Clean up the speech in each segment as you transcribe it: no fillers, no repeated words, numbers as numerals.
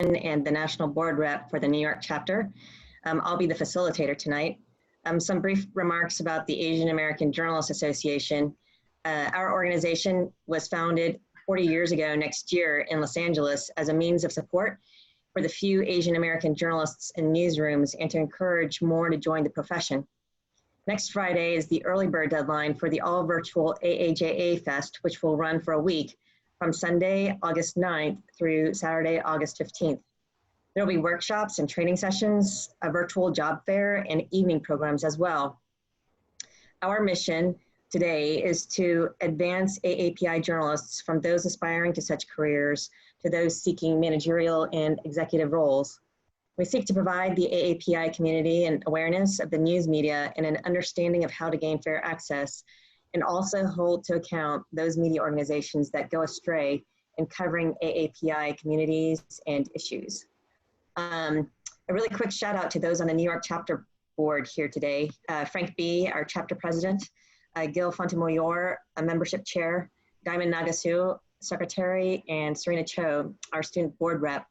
and the national board rep for the New York chapter. I'll be the facilitator tonight. Some brief remarks about the Asian American Journalists Association. Our organization was founded 40 years ago next year in Los Angeles as a means of support for the few Asian American journalists in newsrooms and to encourage more to join the profession. Next Friday is the early bird deadline for the all virtual AAJA Fest, which will run for a week from Sunday, August 9th through Saturday, August 15th. There will be workshops and training sessions, a virtual job fair, and evening programs as well. Our mission today is to advance AAPI journalists from those aspiring to such careers to those seeking managerial and executive roles. We seek to provide the AAPI community an awareness of the news media and an understanding of how to gain fair access, and also hold to account those media organizations that go astray in covering AAPI communities and issues. A really quick shout out to those on the New York chapter board here today. Frank B., our chapter president, Gil Fontemayor, a membership chair, Diamond Nagasu, secretary, and Serena Cho, our student board rep.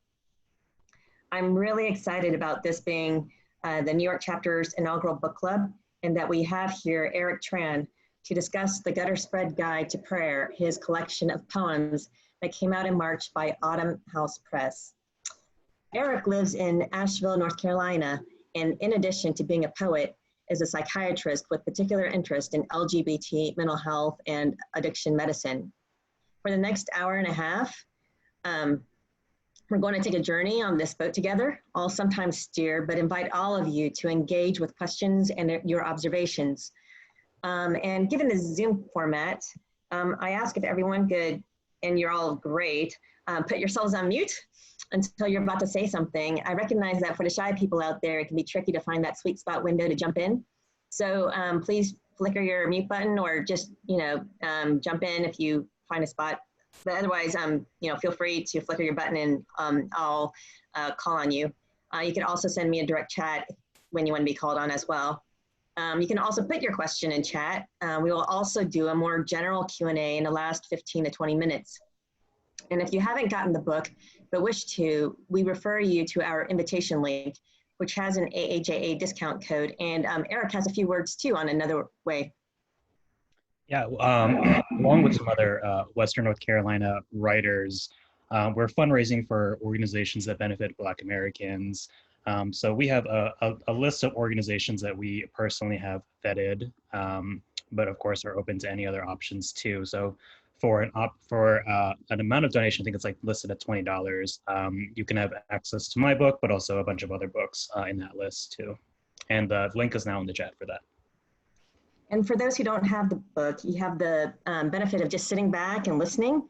I'm really excited about this being the New York chapter's inaugural book club, and that we have here Eric Tran to discuss the Gutter Spread Guide to Prayer, his collection of poems that came out in March by Autumn House Press. Eric lives in Asheville, North Carolina, and in addition to being a poet, is a psychiatrist with particular interest in LGBT mental health and addiction medicine. For the next hour and a half, we're going to take a journey on this boat together. I'll sometimes steer, but invite all of you to engage with questions and your observations. And given the Zoom format, I ask if everyone could, and you're all great, put yourselves on mute until you're about to say something. I recognize that for the shy people out there, it can be tricky to find that sweet spot window to jump in. So please flicker your mute button or just, jump in if you find a spot. But otherwise, feel free to flicker your button and I'll call on you. You can also send me a direct chat when you want to be called on as well. You can also put your question in chat. We will also do a more general Q&A in the last 15 to 20 minutes. And if you haven't gotten the book, but wish to, we refer you to our invitation link, which has an AAJA discount code. And Eric has a few words too on another way. Yeah, along with some other Western North Carolina writers, we're fundraising for organizations that benefit Black Americans. So we have a list of organizations that we personally have vetted, but of course are open to any other options too. So for an amount of donation, I think it's like listed at $20. You can have access to my book, but also a bunch of other books in that list too. And the link is now in the chat for that. And for those who don't have the book, you have the benefit of just sitting back and listening.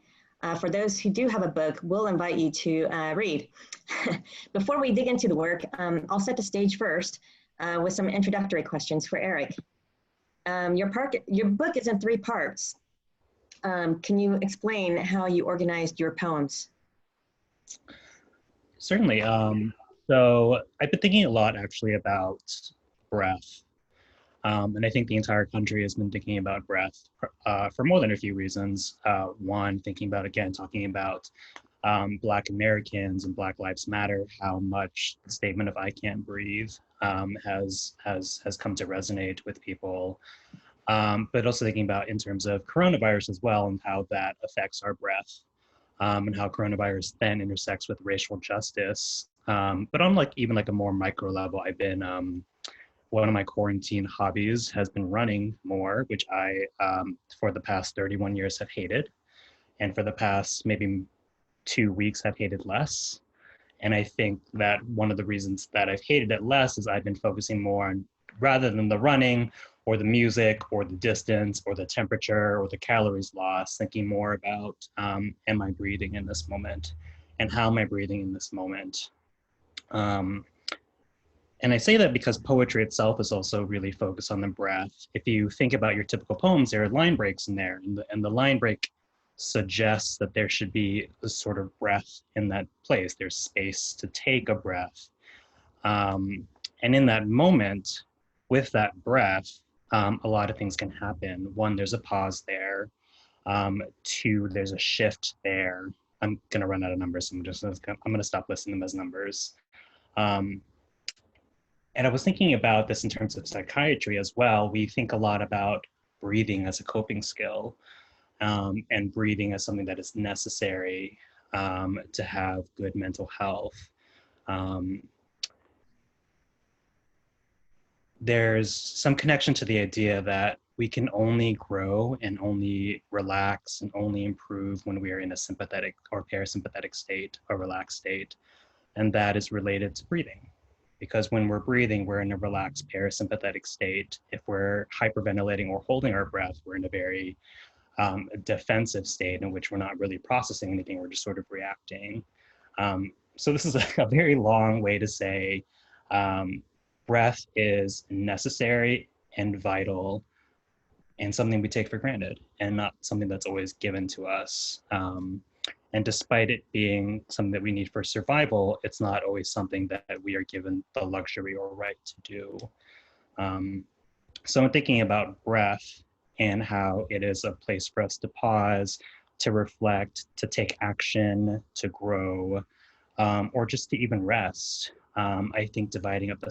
For those who do have a book, we'll invite you to read. Before we dig into the work, I'll set the stage first with some introductory questions for Eric. Your book is in 3 parts. Can you explain how you organized your poems? Certainly. So I've been thinking a lot actually about breath. And I think the entire country has been thinking about breath for more than a few reasons. One, thinking about, again, talking about Black Americans and Black Lives Matter, how much the statement of "I can't breathe" has come to resonate with people. But also thinking about in terms of coronavirus as well, and how that affects our breath, and how coronavirus then intersects with racial justice. But on even a more micro level, I've been one of my quarantine hobbies has been running more, which I, for the past 31 years, have hated. And for the past maybe 2 weeks, have hated less. And I think that one of the reasons that I've hated it less is I've been focusing more on, rather than the running or the music or the distance or the temperature or the calories lost, thinking more about, am I breathing in this moment? And how am I breathing in this moment? And I say that because poetry itself is also really focused on the breath. If you think about your typical poems, there are line breaks in there, and the line break suggests that there should be a sort of breath in that place. There's space to take a breath. And in that moment, with that breath, a lot of things can happen. One, there's a pause there. Two, there's a shift there. I'm gonna run out of numbers. So I'm gonna stop listing them as numbers. And I was thinking about this in terms of psychiatry as well. We think a lot about breathing as a coping skill, and breathing as something that is necessary to have good mental health. Um, there's some connection to the idea that we can only grow and only relax and only improve when we are in a sympathetic or parasympathetic state, a relaxed state. And that is related to breathing. Because when we're breathing, we're in a relaxed parasympathetic state. If we're hyperventilating or holding our breath, we're in a very defensive state in which we're not really processing anything, we're just sort of reacting. So this is a very long way to say breath is necessary and vital and something we take for granted and not something that's always given to us. And despite it being something that we need for survival, it's not always something that we are given the luxury or right to do. So I'm thinking about breath and how it is a place for us to pause, to reflect, to take action, to grow, or just to even rest. I think dividing up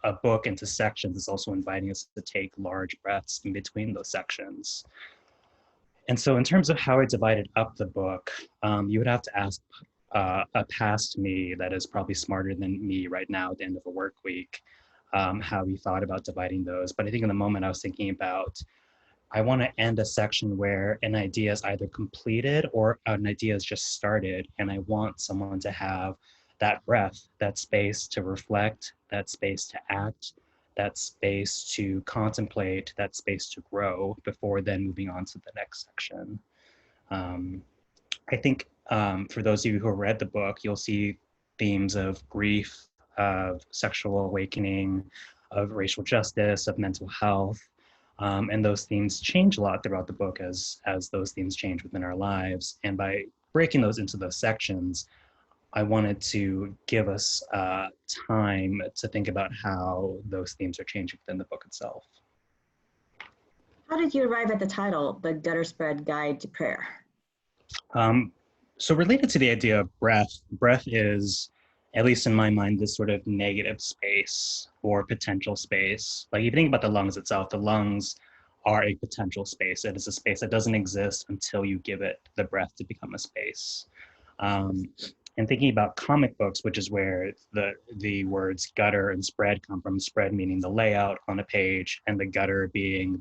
a book into sections is also inviting us to take large breaths in between those sections. And so in terms of how I divided up the book, you would have to ask a past me that is probably smarter than me right now at the end of a work week, how we thought about dividing those. But I think in the moment I was thinking about, I want to end a section where an idea is either completed or an idea is just started. And I want someone to have that breath, that space to reflect, that space to act, that space to contemplate, that space to grow before then moving on to the next section. I think for those of you who have read the book, you'll see themes of grief, of sexual awakening, of racial justice, of mental health. And those themes change a lot throughout the book as those themes change within our lives. And by breaking those into those sections, I wanted to give us time to think about how those themes are changing within the book itself. How did you arrive at the title, The Gutter Spread Guide to Prayer? So related to the idea of breath is, at least in my mind, this sort of negative space or potential space. Like, you think about the lungs itself, the lungs are a potential space. It is a space that doesn't exist until you give it the breath to become a space. And thinking about comic books, which is where the words gutter and spread come from, spread meaning the layout on a page, and the gutter being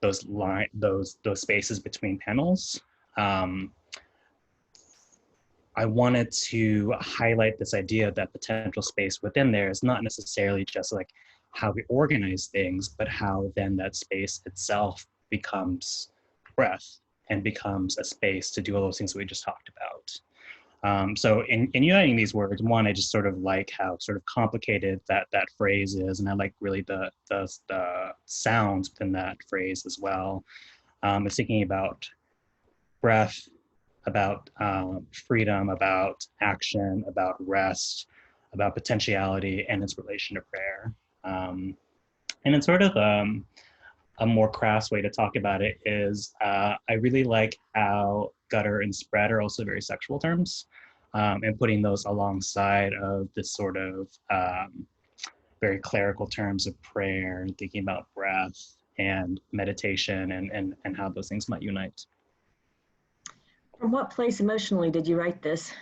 those spaces between panels. I wanted to highlight this idea that potential space within there is not necessarily just like how we organize things, but how then that space itself becomes breath and becomes a space to do all those things that we just talked about. So in uniting these words, one, I just sort of like how sort of complicated that phrase is, and I like really the sounds within that phrase as well. It's thinking about breath, about freedom, about action, about rest, about potentiality, and its relation to prayer. And in sort of a more crass way to talk about it is, I really like how gutter and spread are also very sexual terms, and putting those alongside of this sort of very clerical terms of prayer and thinking about breath and meditation and how those things might unite. From what place emotionally did you write this?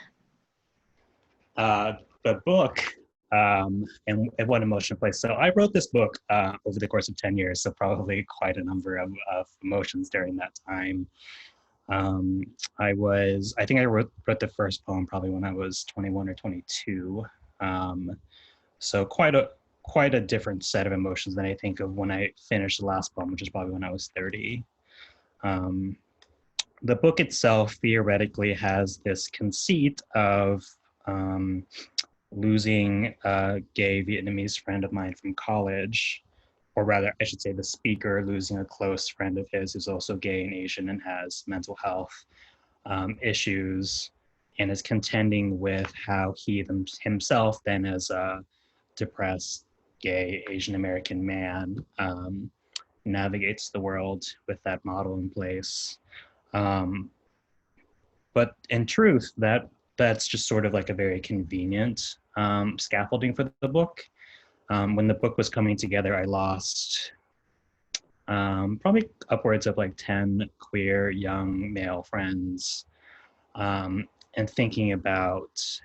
The book, and what emotional place. So I wrote this book over the course of 10 years, so probably quite a number of emotions during that time. I think I wrote the first poem probably when I was 21 or 22. So quite a different set of emotions than I think of when I finished the last poem, which is probably when I was 30. The book itself theoretically has this conceit of losing a gay Vietnamese friend of mine from college, or rather, I should say the speaker losing a close friend of his who's also gay and Asian and has mental health issues, and is contending with how he himself then as a depressed gay Asian American man navigates the world with that model in place. But in truth, that's just sort of like a very convenient scaffolding for the book. When the book was coming together, I lost probably upwards of like 10 queer young male friends, and thinking about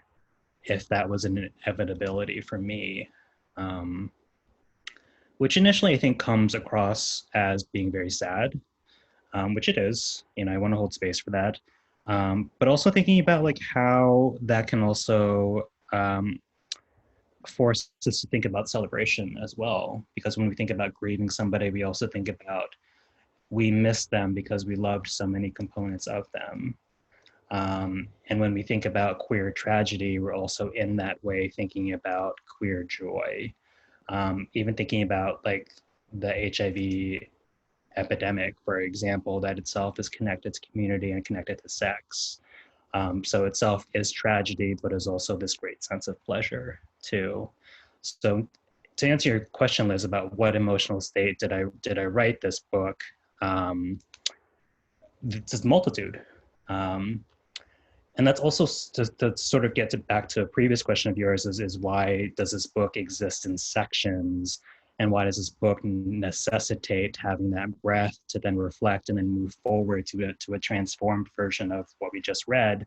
if that was an inevitability for me, which initially I think comes across as being very sad, which it is. You know, I want to hold space for that. But also thinking about like how that can also force us to think about celebration as well. Because when we think about grieving somebody, we also think about we miss them because we loved so many components of them. And when we think about queer tragedy, we're also in that way thinking about queer joy. Even thinking about like the HIV epidemic, for example, that itself is connected to community and connected to sex. So itself is tragedy, but is also this great sense of pleasure too. So to answer your question, Liz, about what emotional state did I write this book, it's a multitude. And that's also to sort of get back to a previous question of yours is why does this book exist in sections? And why does this book necessitate having that breath to then reflect and then move forward to a transformed version of what we just read?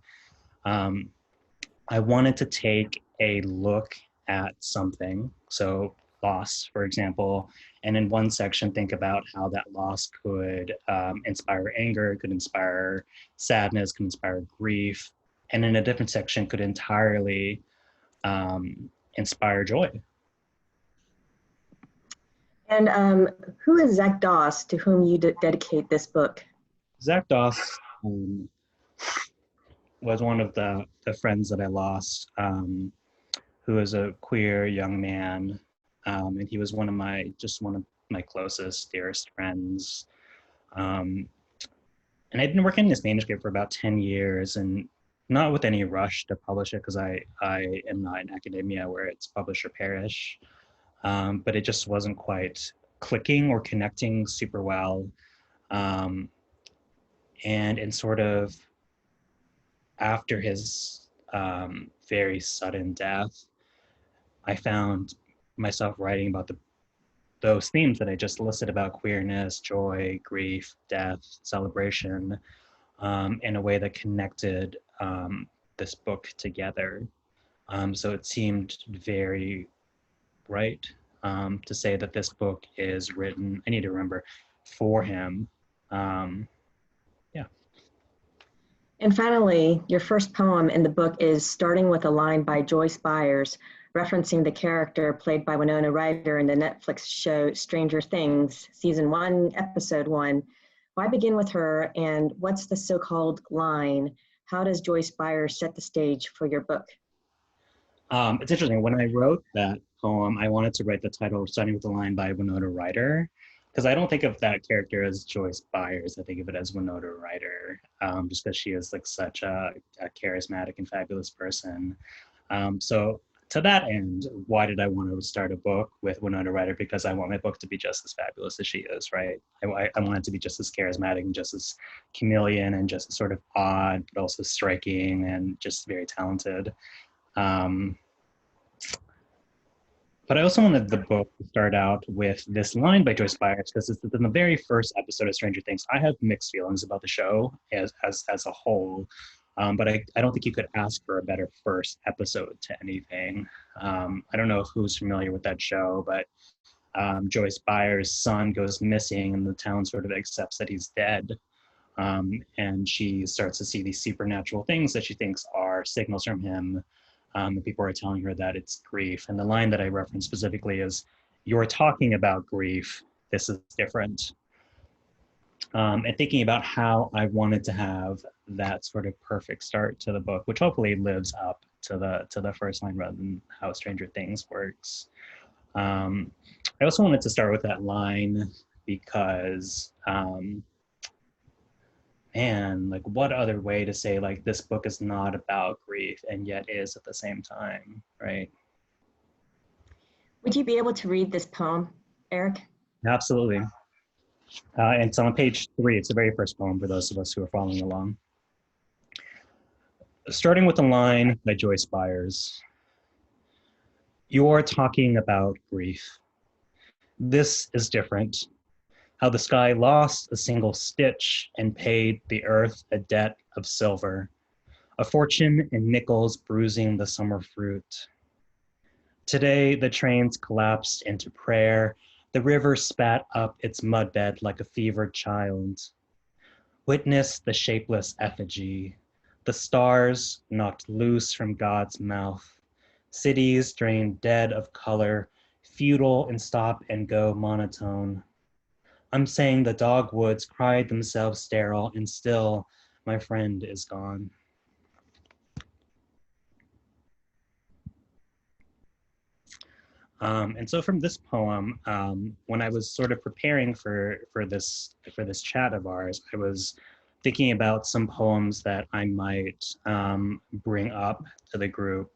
I wanted to take a look at something, so loss, for example, and in one section think about how that loss could inspire anger, could inspire sadness, could inspire grief, and in a different section could entirely inspire joy. And who is Zach Doss, to whom you dedicate this book? Zach Doss was one of the friends that I lost, who is a queer young man, and he was one of my closest, dearest friends. And I'd been working on this manuscript for about 10 years, and not with any rush to publish it, because I am not in academia where it's publish or perish. But it just wasn't quite clicking or connecting super well. And in sort of after his very sudden death, I found myself writing about those themes that I just listed about queerness, joy, grief, death, celebration, in a way that connected this book together. So it seemed very right to say that this book is written, I need to remember, for him. Yeah. And finally, your first poem in the book is starting with a line by Joyce Byers, referencing the character played by Winona Ryder in the Netflix show Stranger Things, season 1, episode 1. Why begin with her, and what's the so-called line? How does Joyce Byers set the stage for your book? It's interesting. When I wrote that poem, I wanted to write the title starting with the line by Winona Ryder, because I don't think of that character as Joyce Byers. I think of it as Winona Ryder, just because she is like such a charismatic and fabulous person. So to that end, why did I want to start a book with Winona Ryder? Because I want my book to be just as fabulous as she is, right? I want it to be just as charismatic and just as chameleon and just as sort of odd, but also striking and just very talented. But I also wanted the book to start out with this line by Joyce Byers, because it's in the very first episode of Stranger Things. I have mixed feelings about the show as a whole, but I don't think you could ask for a better first episode to anything. I don't know who's familiar with that show, but Joyce Byers' son goes missing and the town sort of accepts that he's dead. And she starts to see these supernatural things that she thinks are signals from him. And people are telling her that it's grief. And the line that I reference specifically is, "You're talking about grief. This is different." And thinking about how I wanted to have that sort of perfect start to the book, which hopefully lives up to the first line rather than how Stranger Things works. I also wanted to start with that line because man, like what other way to say like this book is not about grief and yet is at the same time, right? Would you be able to read this poem, Eric? Absolutely. And so on page 3, it's the very first poem for those of us who are following along. Starting with a line by Joyce Byers. You're talking about grief. This is different. How the sky lost a single stitch and paid the earth a debt of silver, a fortune in nickels bruising the summer fruit. Today, the trains collapsed into prayer. The river spat up its mudbed like a fevered child. Witness the shapeless effigy, the stars knocked loose from God's mouth, cities drained dead of color, futile in stop and go monotone. I'm saying the dogwoods cried themselves sterile, and still my friend is gone. And so from this poem, when I was sort of preparing for this chat of ours, I was thinking about some poems that I might bring up to the group,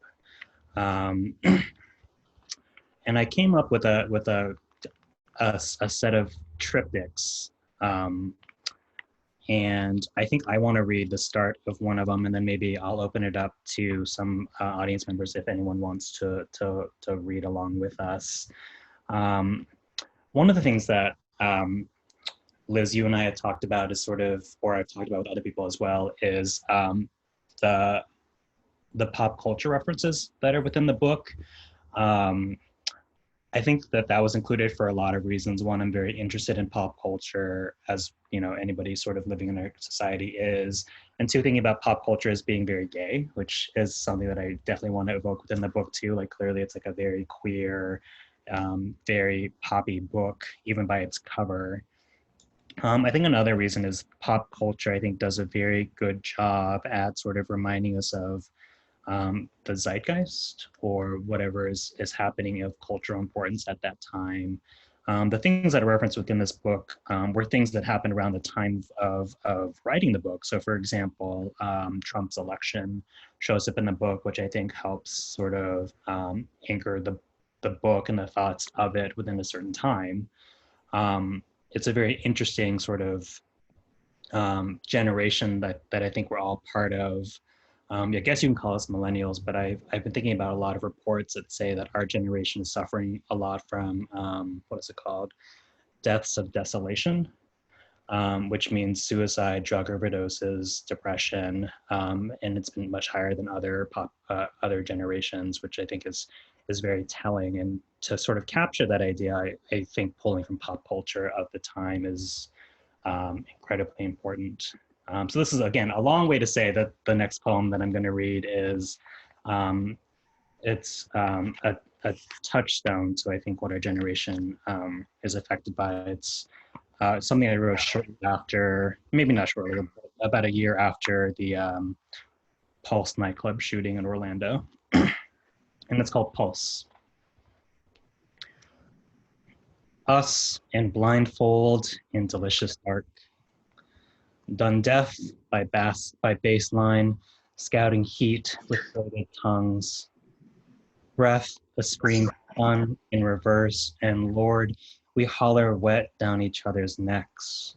and I came up with a set of triptychs. And I think I want to read the start of one of them, and then maybe I'll open it up to some audience members if anyone wants to read along with us. One of the things that Liz, you and I had talked about is sort of, or I've talked about with other people as well, is the pop culture references that are within the book. I think that was included for a lot of reasons. One, I'm very interested in pop culture, as you know, anybody sort of living in our society is. And two, thinking about pop culture as being very gay, which is something that I definitely want to evoke within the book too. Like clearly it's like a very queer, very poppy book, even by its cover. I think another reason is pop culture, I think, does a very good job at sort of reminding us of the zeitgeist or whatever is happening of cultural importance at that time. The things that are referenced within this book were things that happened around the time of writing the book. So for example, Trump's election shows up in the book, which I think helps sort of anchor the book and the thoughts of it within a certain time. It's a very interesting sort of generation that I think we're all part of. I guess you can call us millennials, but I've been thinking about a lot of reports that say that our generation is suffering a lot from, what is it called? Deaths of desolation, which means suicide, drug overdoses, depression, and it's been much higher than other other generations, which I think is very telling. And to sort of capture that idea, I think pulling from pop culture of the time is incredibly important. So this is, again, a long way to say that the next poem that I'm going to read is, it's a touchstone to, I think, what our generation is affected by. It's something I wrote shortly after, maybe not shortly, but about a year after the Pulse nightclub shooting in Orlando. And it's called Pulse. Us in blindfold in delicious dark, done deaf by baseline, scouting heat with throated tongues, breath a scream on in reverse, and Lord, we holler wet down each other's necks.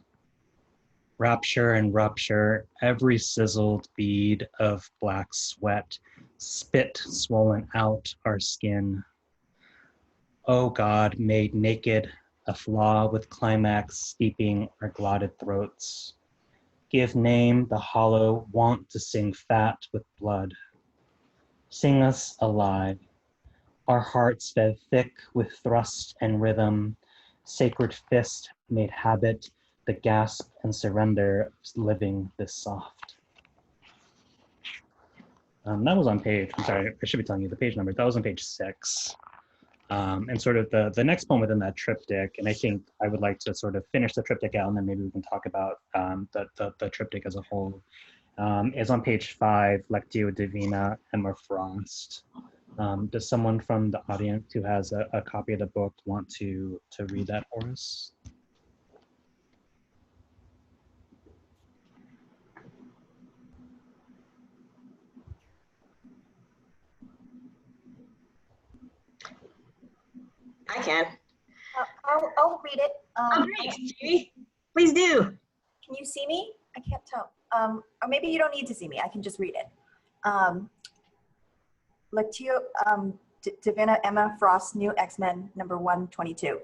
Rapture and rupture, every sizzled bead of black sweat, spit swollen out our skin. Oh God, made naked, a flaw with climax steeping our glotted throats. Give name the hollow want to sing fat with blood. Sing us alive, our hearts fed thick with thrust and rhythm, sacred fist made habit, the gasp and surrender of living this soft. That was on page, I'm sorry, I should be telling you the page number, that was on page 6. And sort of the next poem within that triptych, and I think I would like to sort of finish the triptych out and then maybe we can talk about the triptych as a whole, is on page 5, Lectio Divina, Emma Frost. Does someone from the audience who has a copy of the book want to read that for us? I can. I'll read it. Oh, great, Stevie. Please do. Can you see me? I can't tell. Or maybe you don't need to see me. I can just read it. Lectio Divina Emma Frost's New X-Men number 122.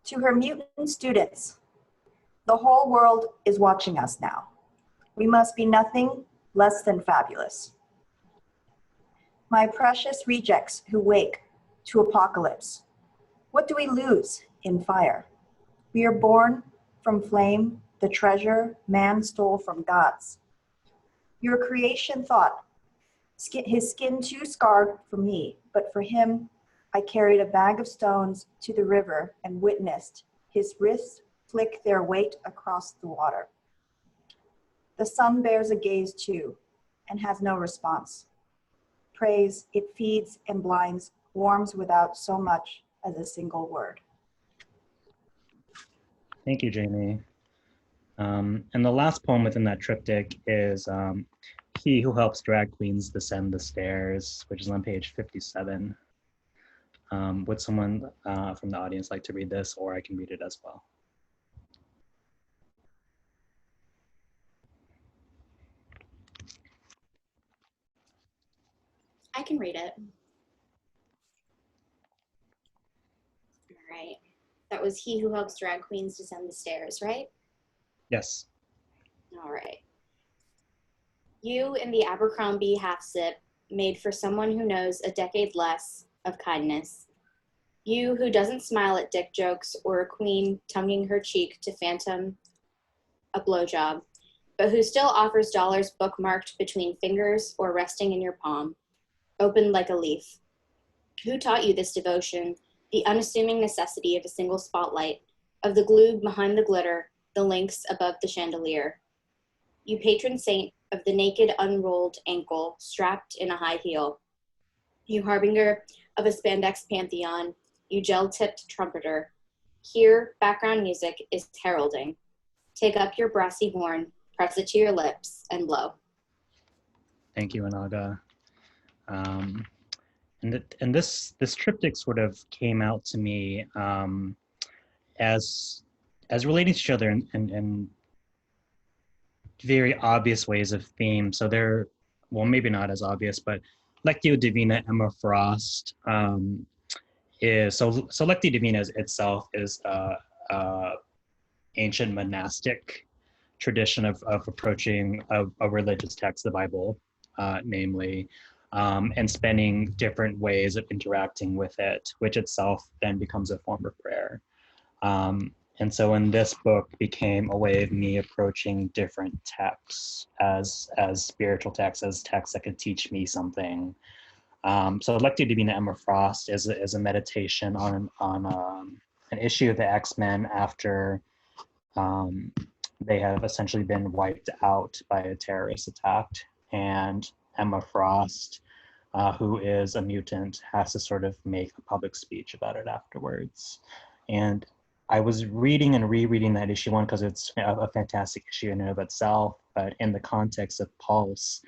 To her mutant students, the whole world is watching us now. We must be nothing less than fabulous. My precious rejects who wake to apocalypse, what do we lose in fire? We are born from flame, the treasure man stole from gods. Your creation thought, his skin too scarred for me, but for him, I carried a bag of stones to the river and witnessed his wrists flick their weight across the water. The sun bears a gaze too, and has no response. Praise, it feeds and blinds, warms without so much as a single word. Thank you, Jamie. And the last poem within that triptych is He Who Helps Drag Queens Descend the Stairs, which is on page 57. Would someone from the audience like to read this, or I can read it as well? I can read it. All right. That was He Who Helps Drag Queens Descend the Stairs, right? Yes. All right. You in the Abercrombie half sip made for someone who knows a decade less of kindness. You who doesn't smile at dick jokes or a queen tonguing her cheek to phantom a blowjob, but who still offers dollars bookmarked between fingers or resting in your palm, open like a leaf. Who taught you this devotion, the unassuming necessity of a single spotlight, of the glue behind the glitter, the links above the chandelier? You patron saint of the naked unrolled ankle strapped in a high heel. You harbinger of a spandex pantheon, you gel-tipped trumpeter. Here, background music is heralding. Take up your brassy horn, press it to your lips, and blow. Thank you, Anaga. And this triptych sort of came out to me as relating to each other in very obvious ways of theme. So they're, well, maybe not as obvious, but Lectio Divina Emma Frost is, so Lectio Divina itself is ancient monastic tradition of approaching a religious text, the Bible, namely, and spending different ways of interacting with it, which itself then becomes a form of prayer. And so in this book became a way of me approaching different texts as spiritual texts, as texts that could teach me something. So Lectio Divina Emma Frost is a meditation on an issue of the X-Men after they have essentially been wiped out by a terrorist attack, and Emma Frost, who is a mutant, has to sort of make a public speech about it afterwards. And I was reading and rereading that issue, one, because it's a fantastic issue in and of itself, but in the context of Pulse,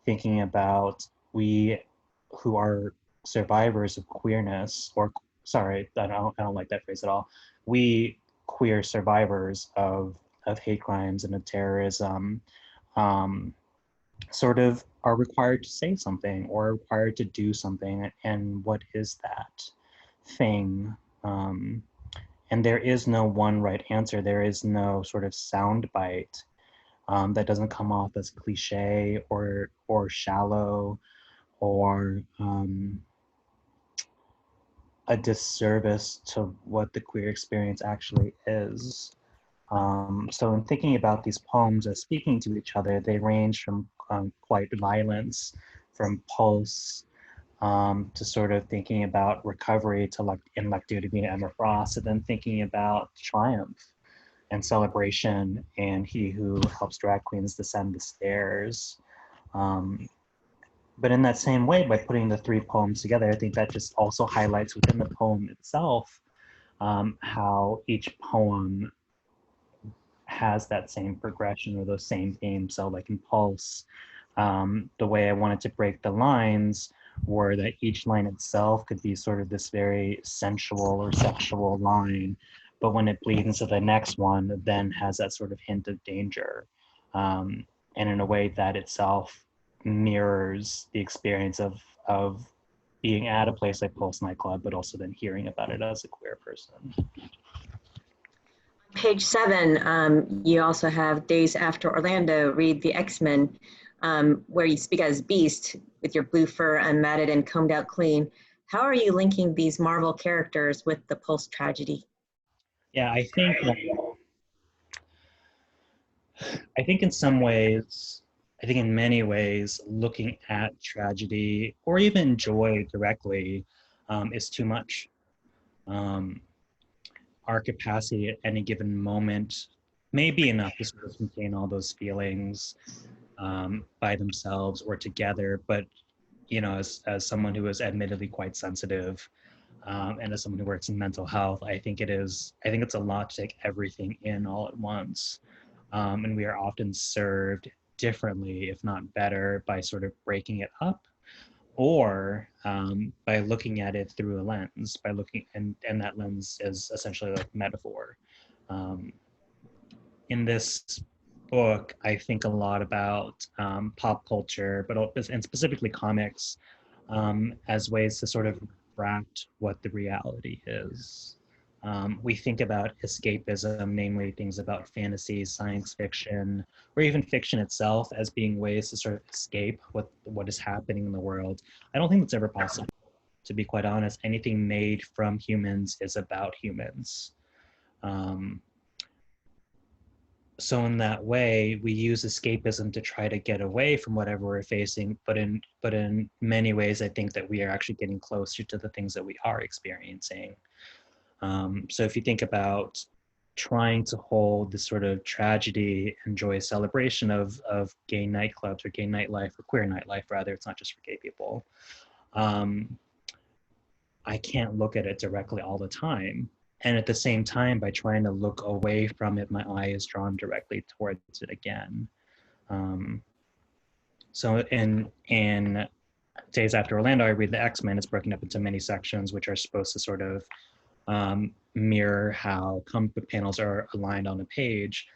thinking about we who are survivors of queerness, or sorry, I don't like that phrase at all. We queer survivors of hate crimes and of terrorism sort of are required to say something or required to do something. And what is that thing? And there is no one right answer. There is no sort of sound bite that doesn't come off as cliche or shallow or a disservice to what the queer experience actually is. So in thinking about these poems as speaking to each other, they range from quite violence, from Pulse, to sort of thinking about recovery to like in Lectio Divina Emma Frost, and then thinking about triumph and celebration and He Who Helps Drag Queens Descend the Stairs. But in that same way, by putting the three poems together, I think that just also highlights within the poem itself how each poem has that same progression or those same themes. So like in Pulse, the way I wanted to break the lines were that each line itself could be sort of this very sensual or sexual line, but when it bleeds into the next one, then has that sort of hint of danger. And in a way that itself mirrors the experience of being at a place like Pulse nightclub, but also then hearing about it as a queer person. Page 7, you also have Days After Orlando, read the X-Men, where you speak as Beast with your blue fur unmatted and combed out clean. How are you linking these Marvel characters with the Pulse tragedy? Yeah, I think in some ways, I think in many ways, looking at tragedy or even joy directly is too much. Our capacity at any given moment may be enough to sort of contain all those feelings by themselves or together, but you know, as someone who is admittedly quite sensitive and as someone who works in mental health, I think it's a lot to take everything in all at once. And we are often served differently, if not better, by sort of breaking it up or by looking at it through a lens, by looking, and that lens is essentially like metaphor. In this book, I think a lot about pop culture, and specifically comics, as ways to sort of refract what the reality is. We think about escapism, namely things about fantasy, science fiction, or even fiction itself as being ways to sort of escape what is happening in the world. I don't think that's ever possible, to be quite honest. Anything made from humans is about humans. So in that way, we use escapism to try to get away from whatever we're facing, but in many ways, I think that we are actually getting closer to the things that we are experiencing. So if you think about trying to hold this sort of tragedy and joyous celebration of gay nightclubs or gay nightlife or queer nightlife, rather, it's not just for gay people. I can't look at it directly all the time. And at the same time, by trying to look away from it, my eye is drawn directly towards it again. So in Days After Orlando, I read the X-Men. It's broken up into many sections, which are supposed to sort of mirror how comic book panels are aligned on a page.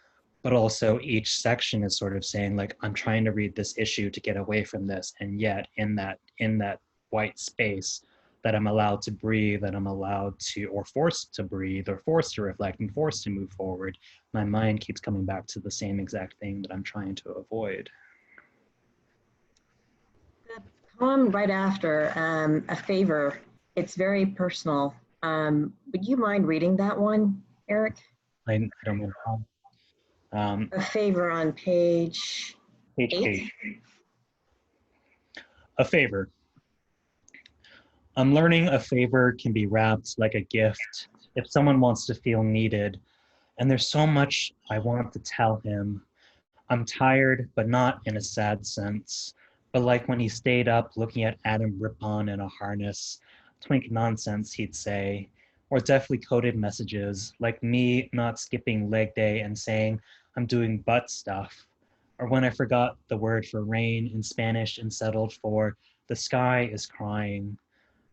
But also each section is sort of saying, like, I'm trying to read this issue to get away from this. And yet in that white space, that I'm allowed to breathe, that I'm allowed to, or forced to breathe, or forced to reflect, and forced to move forward, my mind keeps coming back to the same exact thing that I'm trying to avoid. The poem right after, A Favor, it's very personal. Would you mind reading that one, Eric? I don't know how. A Favor on page 8. A favor. I'm learning a favor can be wrapped like a gift if someone wants to feel needed. And there's so much I want to tell him. I'm tired, but not in a sad sense. But like when he stayed up looking at Adam Rippon in a harness, twink nonsense, he'd say, or deftly coded messages, like me not skipping leg day and saying, I'm doing butt stuff. Or when I forgot the word for rain in Spanish and settled for, the sky is crying.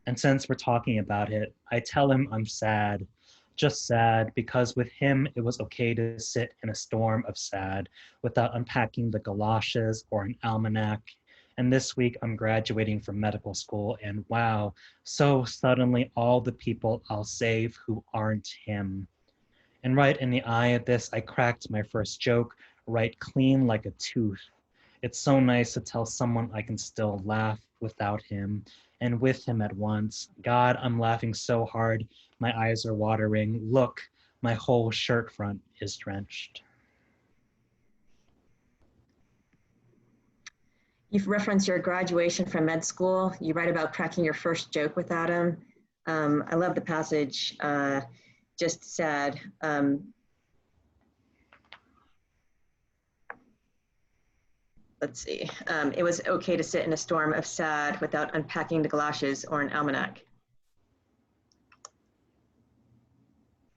And since we're talking about it, I tell him I'm sad, just sad, because with him it was okay to sit in a storm of sad without unpacking the galoshes or an almanac. And this week I'm graduating from medical school, and wow, so suddenly all the people I'll save who aren't him. And right in the eye of this, I cracked my first joke, right clean like a tooth. It's so nice to tell someone I can still laugh without him and with him at once. God, I'm laughing so hard, my eyes are watering. Look, my whole shirt front is drenched. You've referenced your graduation from med school. You write about cracking your first joke with Adam. I love the passage, just sad. Let's see. It was okay to sit in a storm of sad without unpacking the galoshes or an almanac.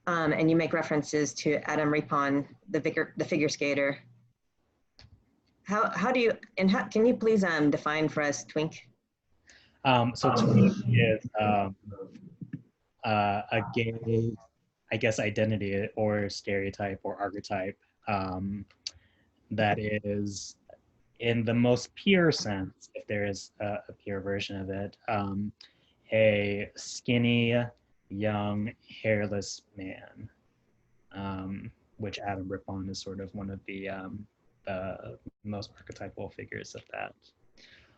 And you make references to Adam Rippon, the figure skater. How do you, and how, can you please define for us twink? So twink is a gay, I guess, identity or stereotype or archetype that is in the most pure sense, if there is a pure version of it, a skinny, young, hairless man, which Adam Rippon is sort of one of the most archetypal figures of that.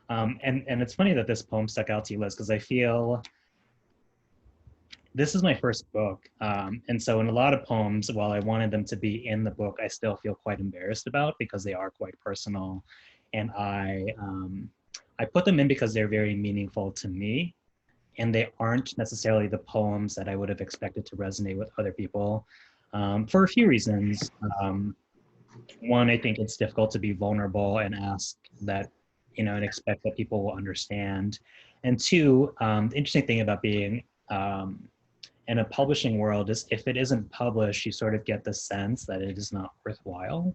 And it's funny that this poem stuck out to you, Liz, because I feel this is my first book. And so in a lot of poems, while I wanted them to be in the book, I still feel quite embarrassed about because they are quite personal. And I put them in because they're very meaningful to me. And they aren't necessarily the poems that I would have expected to resonate with other people for a few reasons. One, I think it's difficult to be vulnerable and ask that, you know, and expect that people will understand. And two, the interesting thing about being in a publishing world is if it isn't published, you sort of get the sense that it is not worthwhile.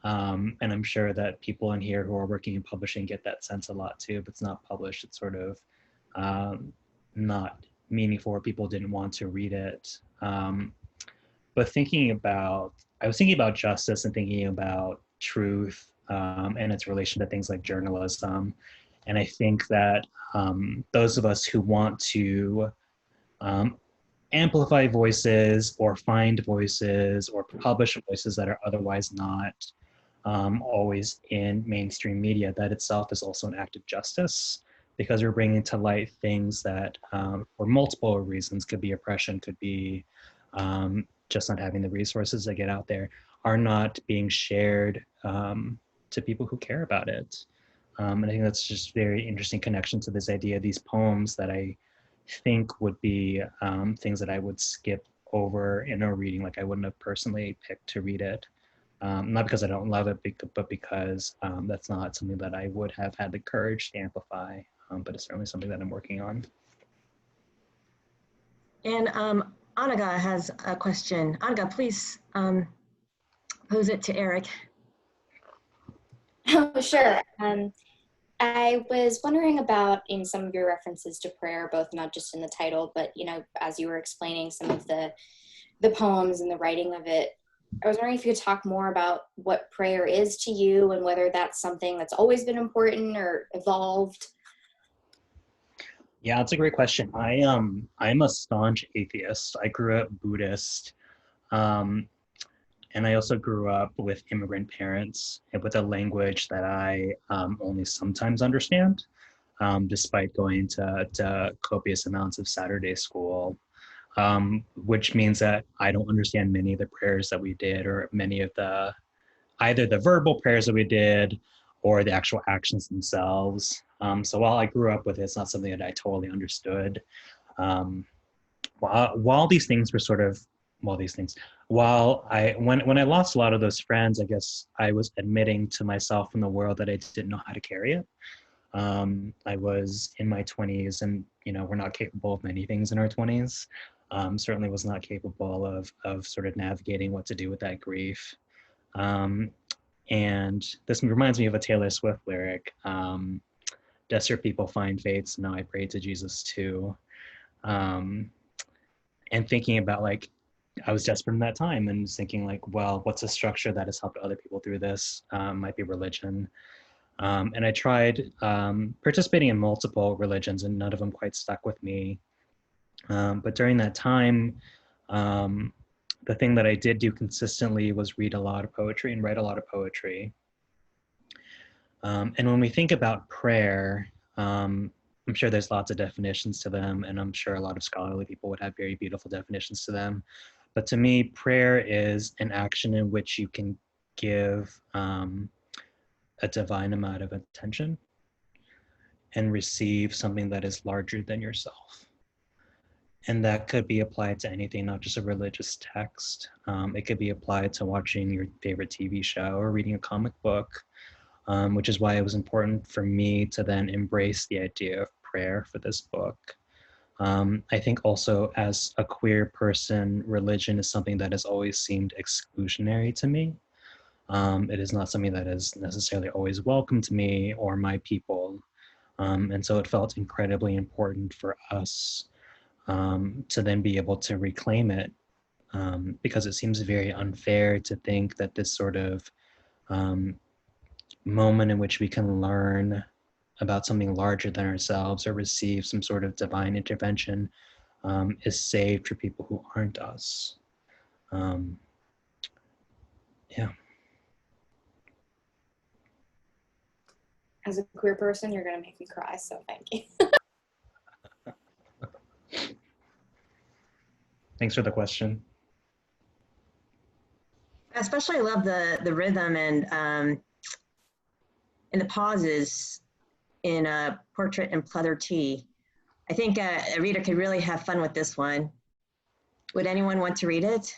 And I'm sure that people in here who are working in publishing get that sense a lot too. If it's not published, it's sort of not meaningful or people didn't want to read it. But I was thinking about justice and thinking about truth and its relation to things like journalism. And I think that those of us who want to amplify voices or find voices or publish voices that are otherwise not always in mainstream media, that itself is also an act of justice, because we're bringing to light things that for multiple reasons, could be oppression, could be just not having the resources to get out there, are not being shared to people who care about it. And I think that's just very interesting connection to this idea of these poems that I think would be things that I would skip over in a reading, like I wouldn't have personally picked to read it. Not because I don't love it, but because that's not something that I would have had the courage to amplify, but it's certainly something that I'm working on. And Anaga has a question. Anaga, please pose it to Eric. Oh, sure. I was wondering about in some of your references to prayer, both not just in the title, but, you know, as you were explaining some of the poems and the writing of it, I was wondering if you could talk more about what prayer is to you and whether that's something that's always been important or evolved. Yeah, that's a great question. I'm a staunch atheist. I grew up Buddhist. And I also grew up with immigrant parents and with a language that I only sometimes understand, despite going to copious amounts of Saturday school, which means that I don't understand many of the prayers that we did or many of either the verbal prayers that we did or the actual actions themselves. So while I grew up with it, it's not something that I totally understood. While these things were sort of, when I lost a lot of those friends, I guess I was admitting to myself in the world that I didn't know how to carry it. I was in my 20s, and you know, we're not capable of many things in our 20s. Certainly was not capable of sort of navigating what to do with that grief. And this reminds me of a Taylor Swift lyric, desperate people find faith, so now I pray to Jesus too. And thinking about, like, I was desperate in that time and thinking like, well, what's a structure that has helped other people through this? Might be religion. And I tried participating in multiple religions and none of them quite stuck with me. But during that time, the thing that I did do consistently was read a lot of poetry and write a lot of poetry. And when we think about prayer, I'm sure there's lots of definitions to them, and I'm sure a lot of scholarly people would have very beautiful definitions to them. But to me, prayer is an action in which you can give a divine amount of attention and receive something that is larger than yourself. And that could be applied to anything, not just a religious text. It could be applied to watching your favorite TV show or reading a comic book, which is why it was important for me to then embrace the idea of prayer for this book. I think also as a queer person, religion is something that has always seemed exclusionary to me. It is not something that is necessarily always welcome to me or my people. And so it felt incredibly important for us to then be able to reclaim it, because it seems very unfair to think that this sort of moment in which we can learn about something larger than ourselves or receive some sort of divine intervention is saved for people who aren't us. Yeah. As a queer person, you're gonna make me cry, so thank you. Thanks for the question. I especially love the rhythm and the pauses in Portrait in Pleather Tea. I think a reader could really have fun with this one. Would anyone want to read it?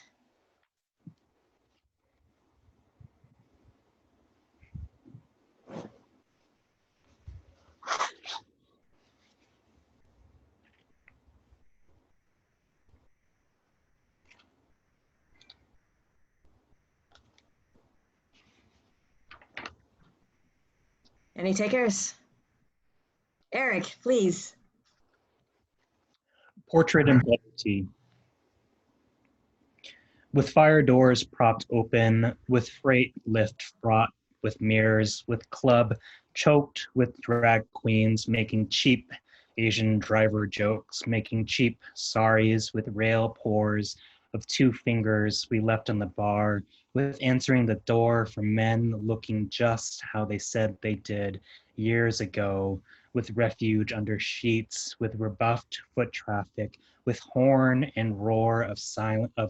Any takers? Eric, please. Portrait in Pleather Tea. With fire doors propped open, with freight lift fraught with mirrors, with club choked with drag queens making cheap Asian driver jokes, making cheap sorries with rail pores of 2 fingers we left on the bar, with answering the door for men looking just how they said they did years ago, with refuge under sheets, with rebuffed foot traffic, with horn and roar of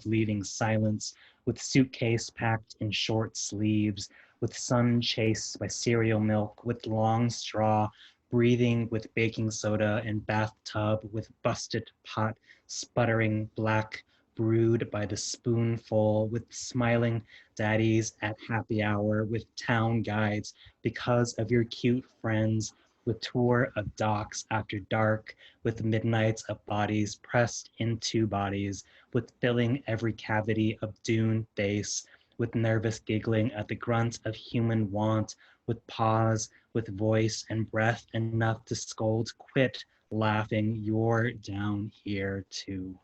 leaving silence, with suitcase packed in short sleeves, with sun chased by cereal milk, with long straw, breathing with baking soda and bathtub, with busted pot, sputtering black, brewed by the spoonful, with smiling daddies at happy hour, with town guides because of your cute friends, with tour of docks after dark, with midnights of bodies pressed into bodies, with filling every cavity of dune base, with nervous giggling at the grunt of human want, with pause, with voice and breath enough to scold, quit laughing, you're down here too.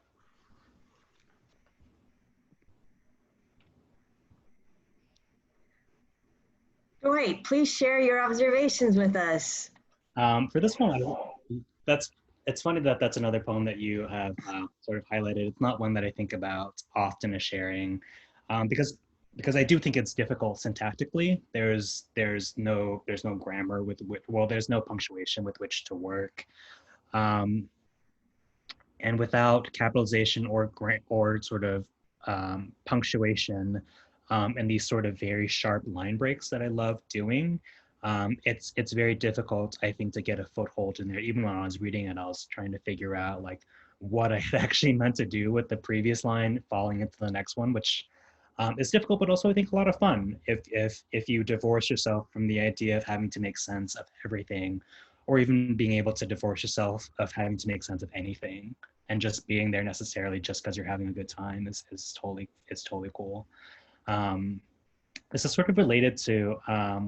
Dwight, please share your observations with us. For this one, it's funny that that's another poem that you have sort of highlighted. It's not one that I think about often as sharing, because I do think it's difficult syntactically. There's no grammar with which, well, there's no punctuation with which to work, and without capitalization or sort of punctuation, and these sort of very sharp line breaks that I love doing. It's very difficult, I think, to get a foothold in there. Even when I was reading it, I was trying to figure out like what I had actually meant to do with the previous line falling into the next one, which is difficult, but also I think a lot of fun if you divorce yourself from the idea of having to make sense of everything, or even being able to divorce yourself of having to make sense of anything, and just being there necessarily just because you're having a good time is totally cool. This is sort of related to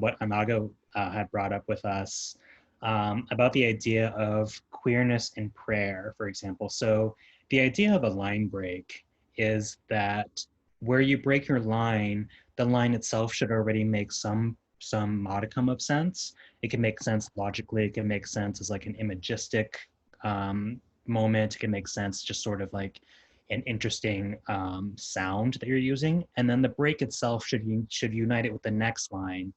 what Anaga had brought up with us about the idea of queerness in prayer, for example. So the idea of a line break is that where you break your line, the line itself should already make some modicum of sense. It can make sense logically. It can make sense as like an imagistic moment. It can make sense just sort of like an interesting sound that you're using, and then the break itself should unite it with the next line,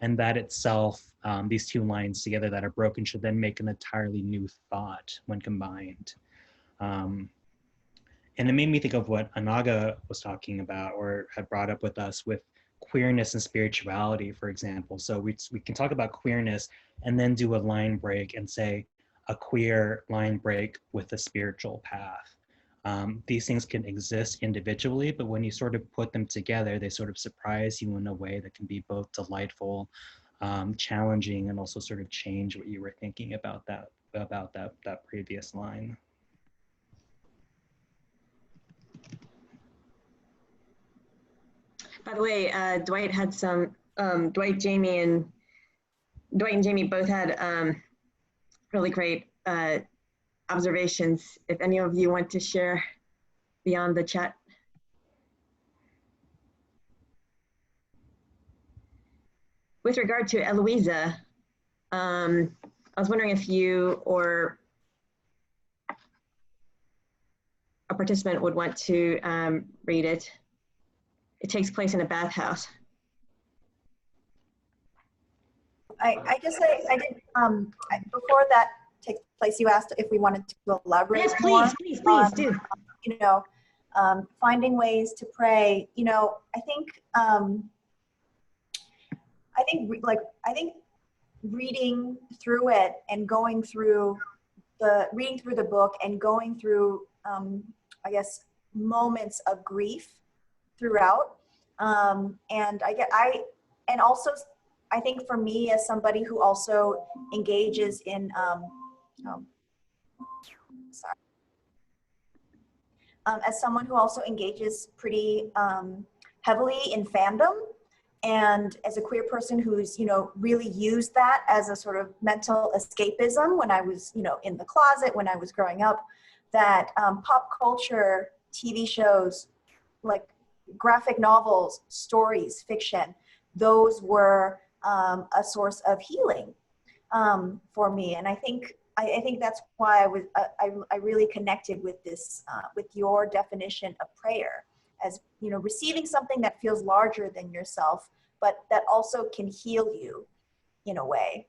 and that itself, these 2 lines together that are broken should then make an entirely new thought when combined. And it made me think of what Anaga was talking about or had brought up with us with queerness and spirituality, for example. So we can talk about queerness and then do a line break and say a queer line break with a spiritual path. These things can exist individually, but when you sort of put them together, they sort of surprise you in a way that can be both delightful, challenging, and also sort of change what you were thinking about that previous line. By the way, Dwight had some, Dwight and Jamie both had really great observations. If any of you want to share beyond the chat. with regard to Eloisa, I was wondering if you or a participant would want to read it. It takes place in a bathhouse. I guess I did, before that takes place, you asked if we wanted to elaborate Yes, more please on, do. you know, finding ways to pray. You know, I think reading through it and going through reading through the book and going through, I guess, moments of grief throughout. And also, I think for me, as somebody who also engages in, as someone who also engages pretty heavily in fandom, and as a queer person who's, you know, really used that as a sort of mental escapism when I was, you know, in the closet, when I was growing up, that pop culture, TV shows, like graphic novels, stories, fiction, those were a source of healing for me. And I think that's why I really connected with this, with your definition of prayer as, you know, receiving something that feels larger than yourself, but that also can heal you in a way.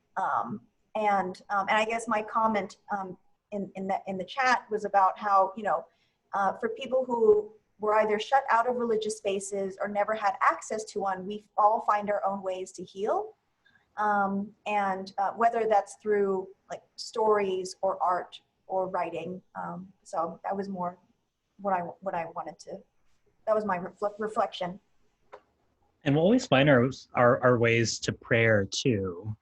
And I guess my comment in the chat was about how, you know, for people who were either shut out of religious spaces or never had access to one, we all find our own ways to heal. And whether that's through like stories or art or writing. So that was more what I wanted to, that was my reflection. And we'll always find our ways to prayer too.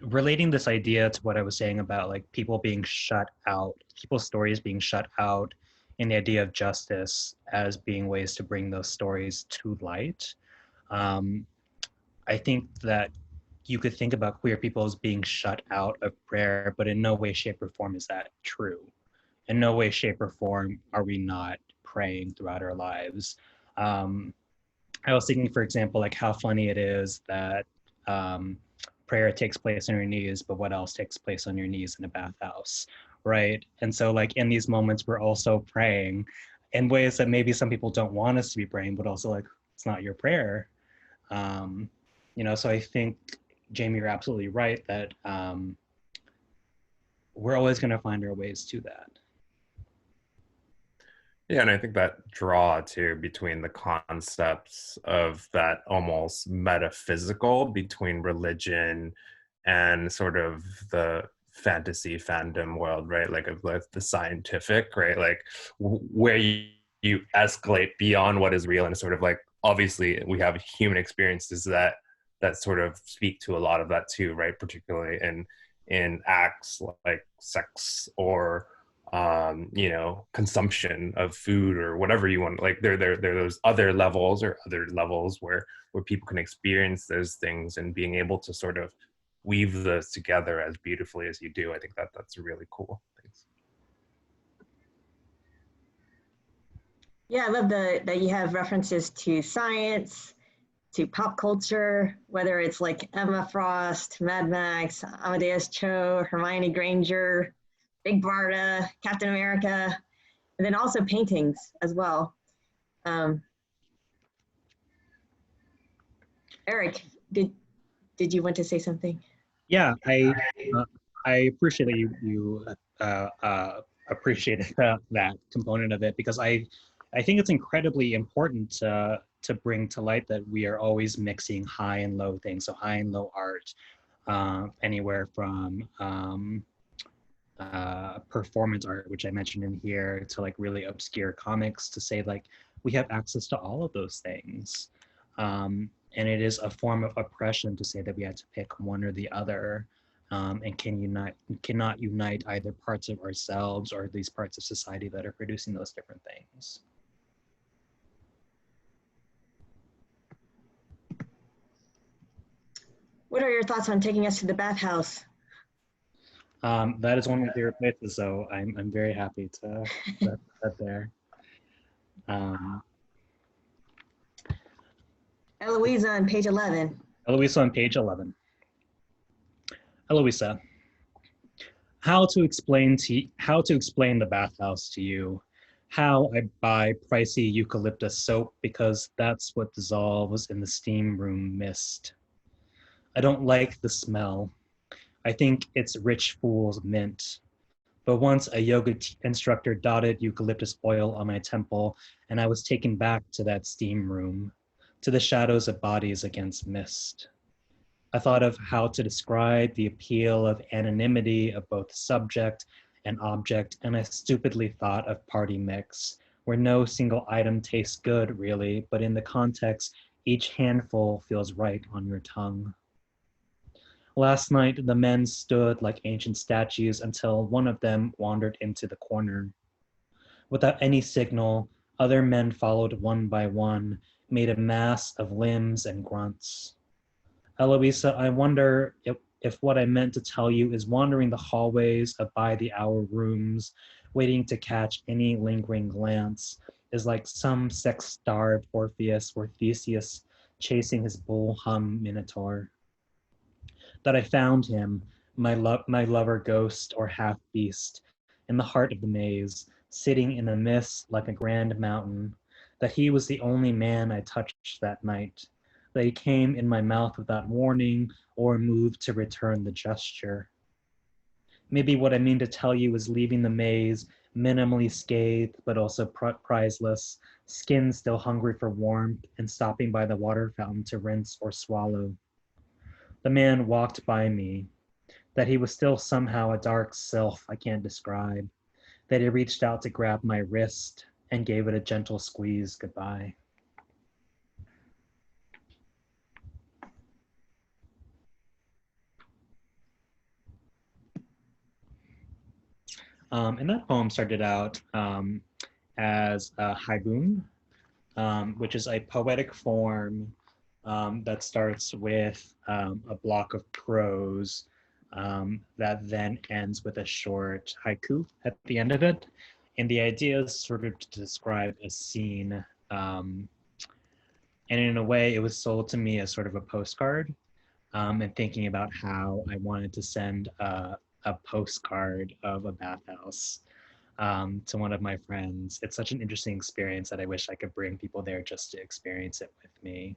Relating this idea to what I was saying about like people being shut out, people's stories being shut out, and the idea of justice as being ways to bring those stories to light. I think that you could think about queer people as being shut out of prayer, but in no way, shape, or form is that true. In no way, shape, or form are we not praying throughout our lives. I was thinking, for example, like how funny it is that prayer takes place on your knees, but what else takes place on your knees in a bathhouse, right? And so like in these moments, we're also praying in ways that maybe some people don't want us to be praying, but also like, it's not your prayer. You know, so I think, Jamie, you're absolutely right that we're always going to find our ways to that. Yeah, and I think that draw too between the concepts of that almost metaphysical between religion and sort of the fantasy fandom world, right? Like of like the scientific, right? Like where you escalate beyond what is real and sort of like, obviously we have human experiences that sort of speak to a lot of that too, right? Particularly in acts like sex or you know, consumption of food or whatever you want. Like there are those other levels where people can experience those things, and being able to sort of weave those together as beautifully as you do. I think that's really cool. Thanks. Yeah, I love that you have references to science, to pop culture, whether it's like Emma Frost, Mad Max, Amadeus Cho, Hermione Granger, Big Barda, Captain America, and then also paintings as well. Eric, did you want to say something? Yeah, I appreciate that you appreciated that component of it, because I think it's incredibly important to bring to light that we are always mixing high and low things. So high and low art, anywhere from performance art, which I mentioned in here, to like really obscure comics, to say like we have access to all of those things. And it is a form of oppression to say that we had to pick one or the other, and cannot unite either parts of ourselves or these parts of society that are producing those different things. What are your thoughts on taking us to the bathhouse? That is one of my favorite places, so I'm very happy to set there. Eloisa on page 11. Eloisa on page 11. Eloisa, how to explain the bathhouse to you? How I buy pricey eucalyptus soap because that's what dissolves in the steam room mist. I don't like the smell. I think it's rich fool's mint. But once a yoga instructor dotted eucalyptus oil on my temple, and I was taken back to that steam room, to the shadows of bodies against mist. I thought of how to describe the appeal of anonymity of both subject and object, and I stupidly thought of party mix, where no single item tastes good, really, but in the context, each handful feels right on your tongue. Last night, the men stood like ancient statues until one of them wandered into the corner. Without any signal, other men followed one by one, made a mass of limbs and grunts. Eloisa, I wonder if what I meant to tell you is wandering the hallways of by-the-hour rooms, waiting to catch any lingering glance, is like some sex-starved Orpheus or Theseus chasing his bull-hum minotaur. That I found him, my lover ghost or half-beast, in the heart of the maze, sitting in a mist like a grand mountain, that he was the only man I touched that night, that he came in my mouth without warning or moved to return the gesture. Maybe what I mean to tell you is leaving the maze, minimally scathed, but also prizeless, skin still hungry for warmth, and stopping by the water fountain to rinse or swallow. The man walked by me, that he was still somehow a dark sylph I can't describe, that he reached out to grab my wrist and gave it a gentle squeeze goodbye. And that poem started out as a haibun, which is a poetic form that starts with a block of prose that then ends with a short haiku at the end of it. And the idea is sort of to describe a scene. And in a way, it was sold to me as sort of a postcard, and thinking about how I wanted to send a postcard of a bathhouse to one of my friends. It's such an interesting experience that I wish I could bring people there just to experience it with me.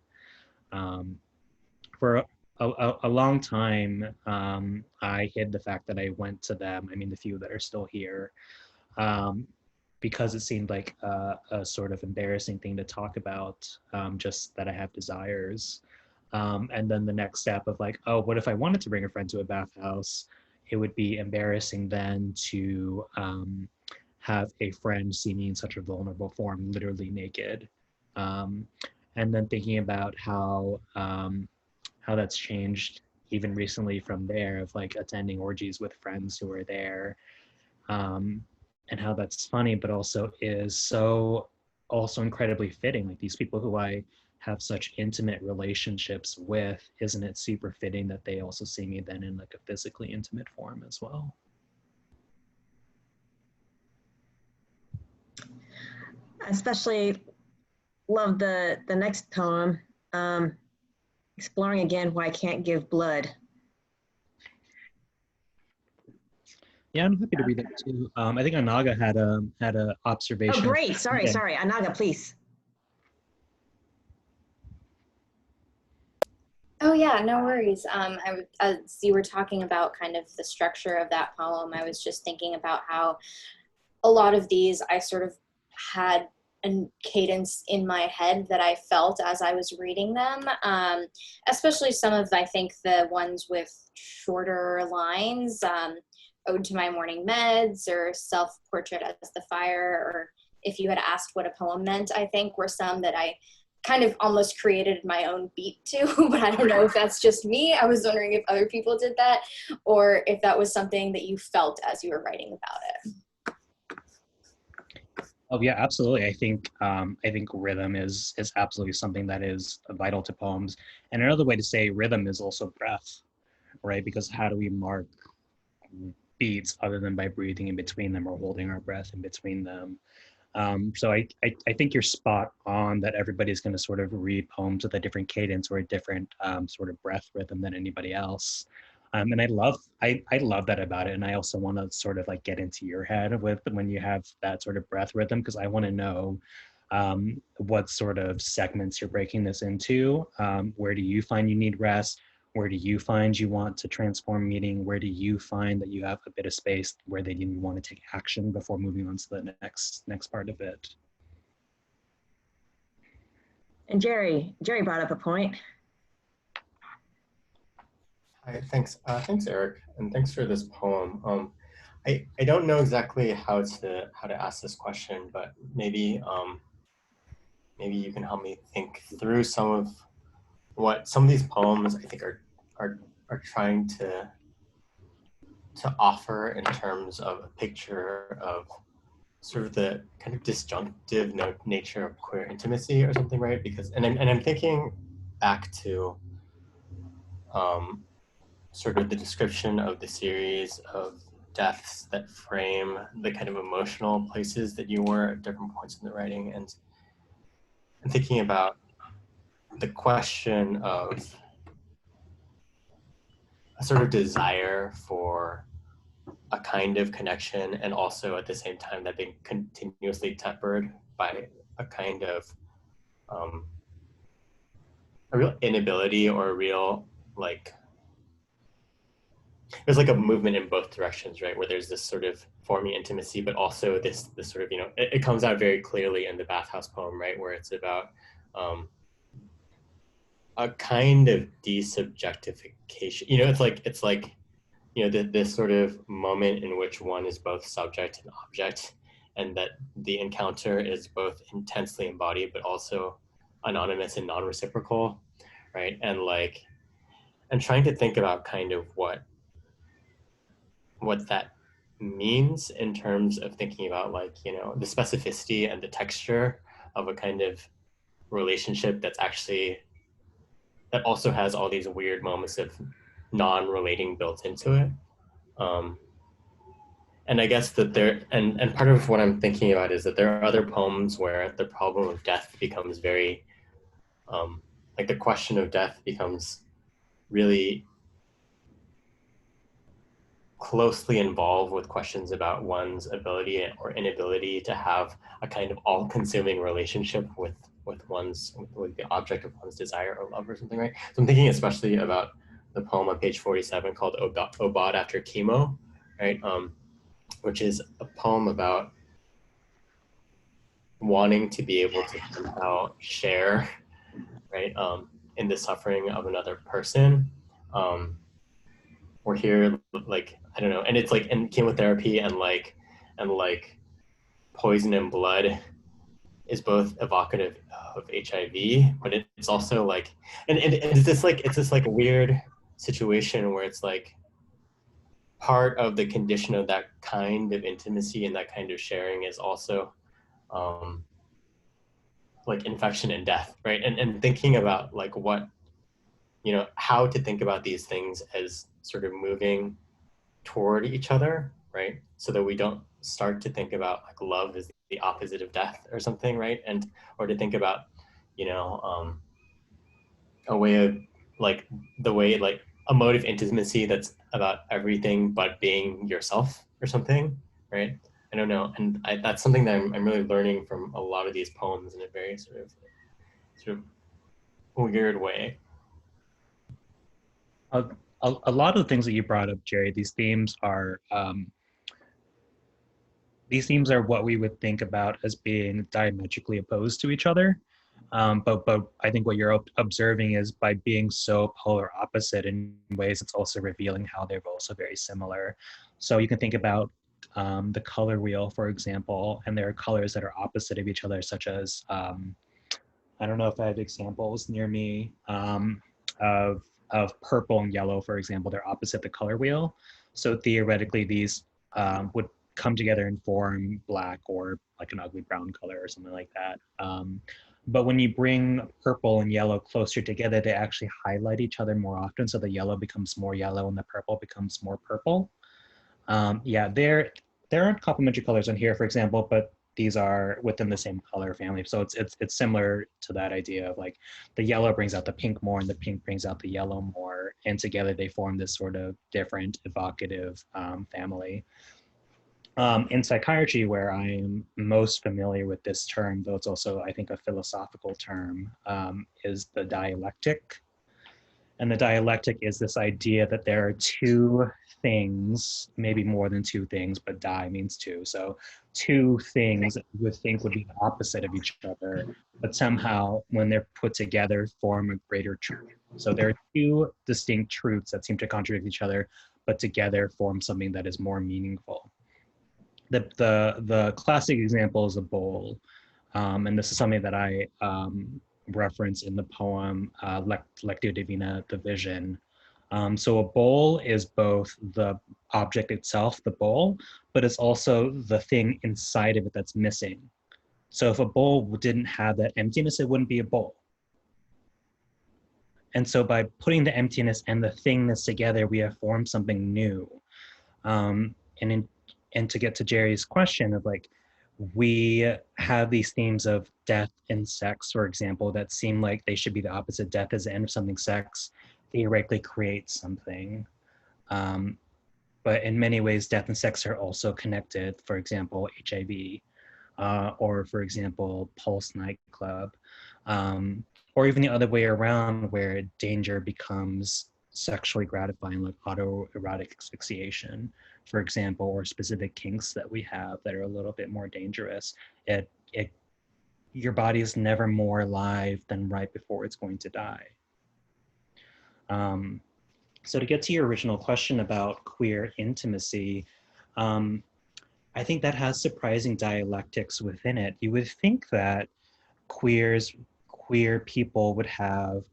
For a long time, I hid the fact that I went to them, I mean the few that are still here, because it seemed like a sort of embarrassing thing to talk about, just that I have desires. And then the next step of like, oh, what if I wanted to bring a friend to a bathhouse? It would be embarrassing then to have a friend see me in such a vulnerable form, literally naked. And then thinking about how that's changed even recently from there, of like attending orgies with friends who are there, and how that's funny, but also is so also incredibly fitting. Like these people who I have such intimate relationships with, isn't it super fitting that they also see me then in like a physically intimate form as well? I especially love the next poem, exploring again why I can't give blood. Yeah, I'm happy to read that too. I think Anaga had a observation. Oh, great! Sorry, Anaga, please. Oh yeah, no worries. As you were talking about kind of the structure of that poem, I was just thinking about how a lot of these I sort of had a cadence in my head that I felt as I was reading them, especially some of, I think, the ones with shorter lines, Ode to My Morning Meds or Self-Portrait as the Fire, or If You Had Asked What a Poem Meant, I think were some that I kind of almost created my own beat to, but I don't know if that's just me. I was wondering if other people did that, or if that was something that you felt as you were writing about it. Oh yeah, absolutely. I think rhythm is absolutely something that is vital to poems. And another way to say rhythm is also breath, right? Because how do we mark beats other than by breathing in between them or holding our breath in between them? So I think you're spot on that everybody's going to sort of read poems with a different cadence or a different sort of breath rhythm than anybody else. And I love that about it. And I also want to sort of like get into your head with when you have that sort of breath rhythm, because I want to know what sort of segments you're breaking this into. Where do you find you need rest? Where do you find you want to transform meaning? Where do you find that you have a bit of space where they didn't want to take action before moving on to the next part of it? And Jerry brought up a point. Hi, thanks. Thanks, Eric, and thanks for this poem. I don't know exactly how to ask this question, but maybe maybe you can help me think through some of what some of these poems I think are trying to offer in terms of a picture of sort of the kind of disjunctive nature of queer intimacy or something, right? Because and I'm thinking back to sort of the description of the series of deaths that frame the kind of emotional places that you were at different points in the writing, and I'm thinking about the question of a sort of desire for a kind of connection, and also at the same time that being continuously tempered by a kind of a real inability or a real like there's like a movement in both directions, right? Where there's this sort of forming intimacy, but also this sort of, you know, it comes out very clearly in the bathhouse poem, right? Where it's about a kind of desubjectification. You know, it's like, you know, this sort of moment in which one is both subject and object, and that the encounter is both intensely embodied, but also anonymous and non-reciprocal, right? And like, and trying to think about kind of what that means in terms of thinking about like, you know, the specificity and the texture of a kind of relationship that's actually, that also has all these weird moments of non-relating built into it. And I guess that there, and part of what I'm thinking about is that there are other poems where the problem of death becomes very, like the question of death becomes really closely involved with questions about one's ability or inability to have a kind of all-consuming relationship with the object of one's desire or love or something, right? So I'm thinking especially about the poem on page 47 called Obad After Chemo, right? Which is a poem about wanting to be able to somehow share, right, in the suffering of another person. We're here, like, I don't know, and it's like in chemotherapy and like poison and blood is both evocative of HIV, but it's also like, and it's this like weird situation where it's like part of the condition of that kind of intimacy and that kind of sharing is also like infection and death, right? And thinking about like what, you know, how to think about these things as sort of moving toward each other, right? So that we don't start to think about like love as the opposite of death or something, right? And, or to think about, you know, a way of like the way, like a mode of intimacy that's about everything but being yourself or something, right? I don't know. And that's something that I'm really learning from a lot of these poems in a very sort of weird way. A lot of the things that you brought up, Jerry, these themes are what we would think about as being diametrically opposed to each other. But I think what you're observing is by being so polar opposite in ways, it's also revealing how they're also very similar. So you can think about the color wheel, for example, and there are colors that are opposite of each other, such as, I don't know if I have examples near me of purple and yellow, for example. They're opposite the color wheel. So theoretically, these would come together and form black or like an ugly brown color or something like that. But when you bring purple and yellow closer together, they actually highlight each other more often. So the yellow becomes more yellow and the purple becomes more purple. Yeah, there aren't complementary colors on here, for example, but these are within the same color family. So it's similar to that idea of like the yellow brings out the pink more and the pink brings out the yellow more, and together they form this sort of different evocative family. In psychiatry, where I'm most familiar with this term, though it's also, I think, a philosophical term, is the dialectic. And the dialectic is this idea that there are two things, maybe more than two things, but di means two. So two things that you would think would be the opposite of each other, but somehow when they're put together form a greater truth. So there are two distinct truths that seem to contradict each other, but together form something that is more meaningful. The classic example is a bowl. And this is something that I reference in the poem Lectio Divina, the Vision. So a bowl is both the object itself, the bowl, but it's also the thing inside of it that's missing. So if a bowl didn't have that emptiness, it wouldn't be a bowl. And so by putting the emptiness and the thingness together, we have formed something new. And to get to Jerry's question of like, we have these themes of death and sex, for example, that seem like they should be the opposite. Death is the end of something, sex theoretically creates something. But in many ways, death and sex are also connected. For example, HIV, or for example, Pulse nightclub, or even the other way around where danger becomes sexually gratifying, like autoerotic asphyxiation, for example, or specific kinks that we have that are a little bit more dangerous. Your body is never more alive than right before it's going to die. So to get to your original question about queer intimacy, I think that has surprising dialectics within it. You would think that queer people would have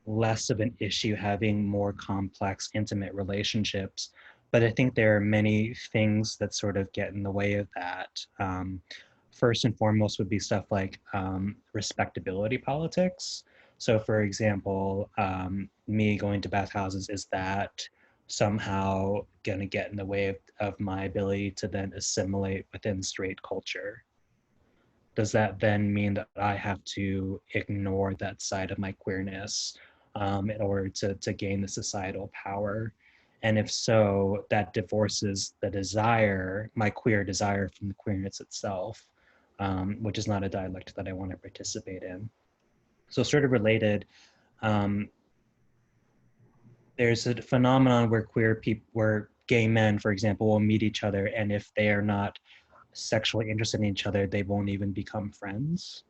less of an issue having more complex, intimate relationships. But I think there are many things that sort of get in the way of that. First and foremost would be stuff like respectability politics. So for example, me going to bathhouses, is that somehow gonna get in the way of my ability to then assimilate within straight culture? Does that then mean that I have to ignore that side of my queerness in order to gain the societal power? And if so, that divorces the desire, my queer desire, from the queerness itself, which is not a dialectic that I want to participate in. So sort of related, there's a phenomenon where gay men, for example, will meet each other, and if they are not sexually interested in each other, they won't even become friends,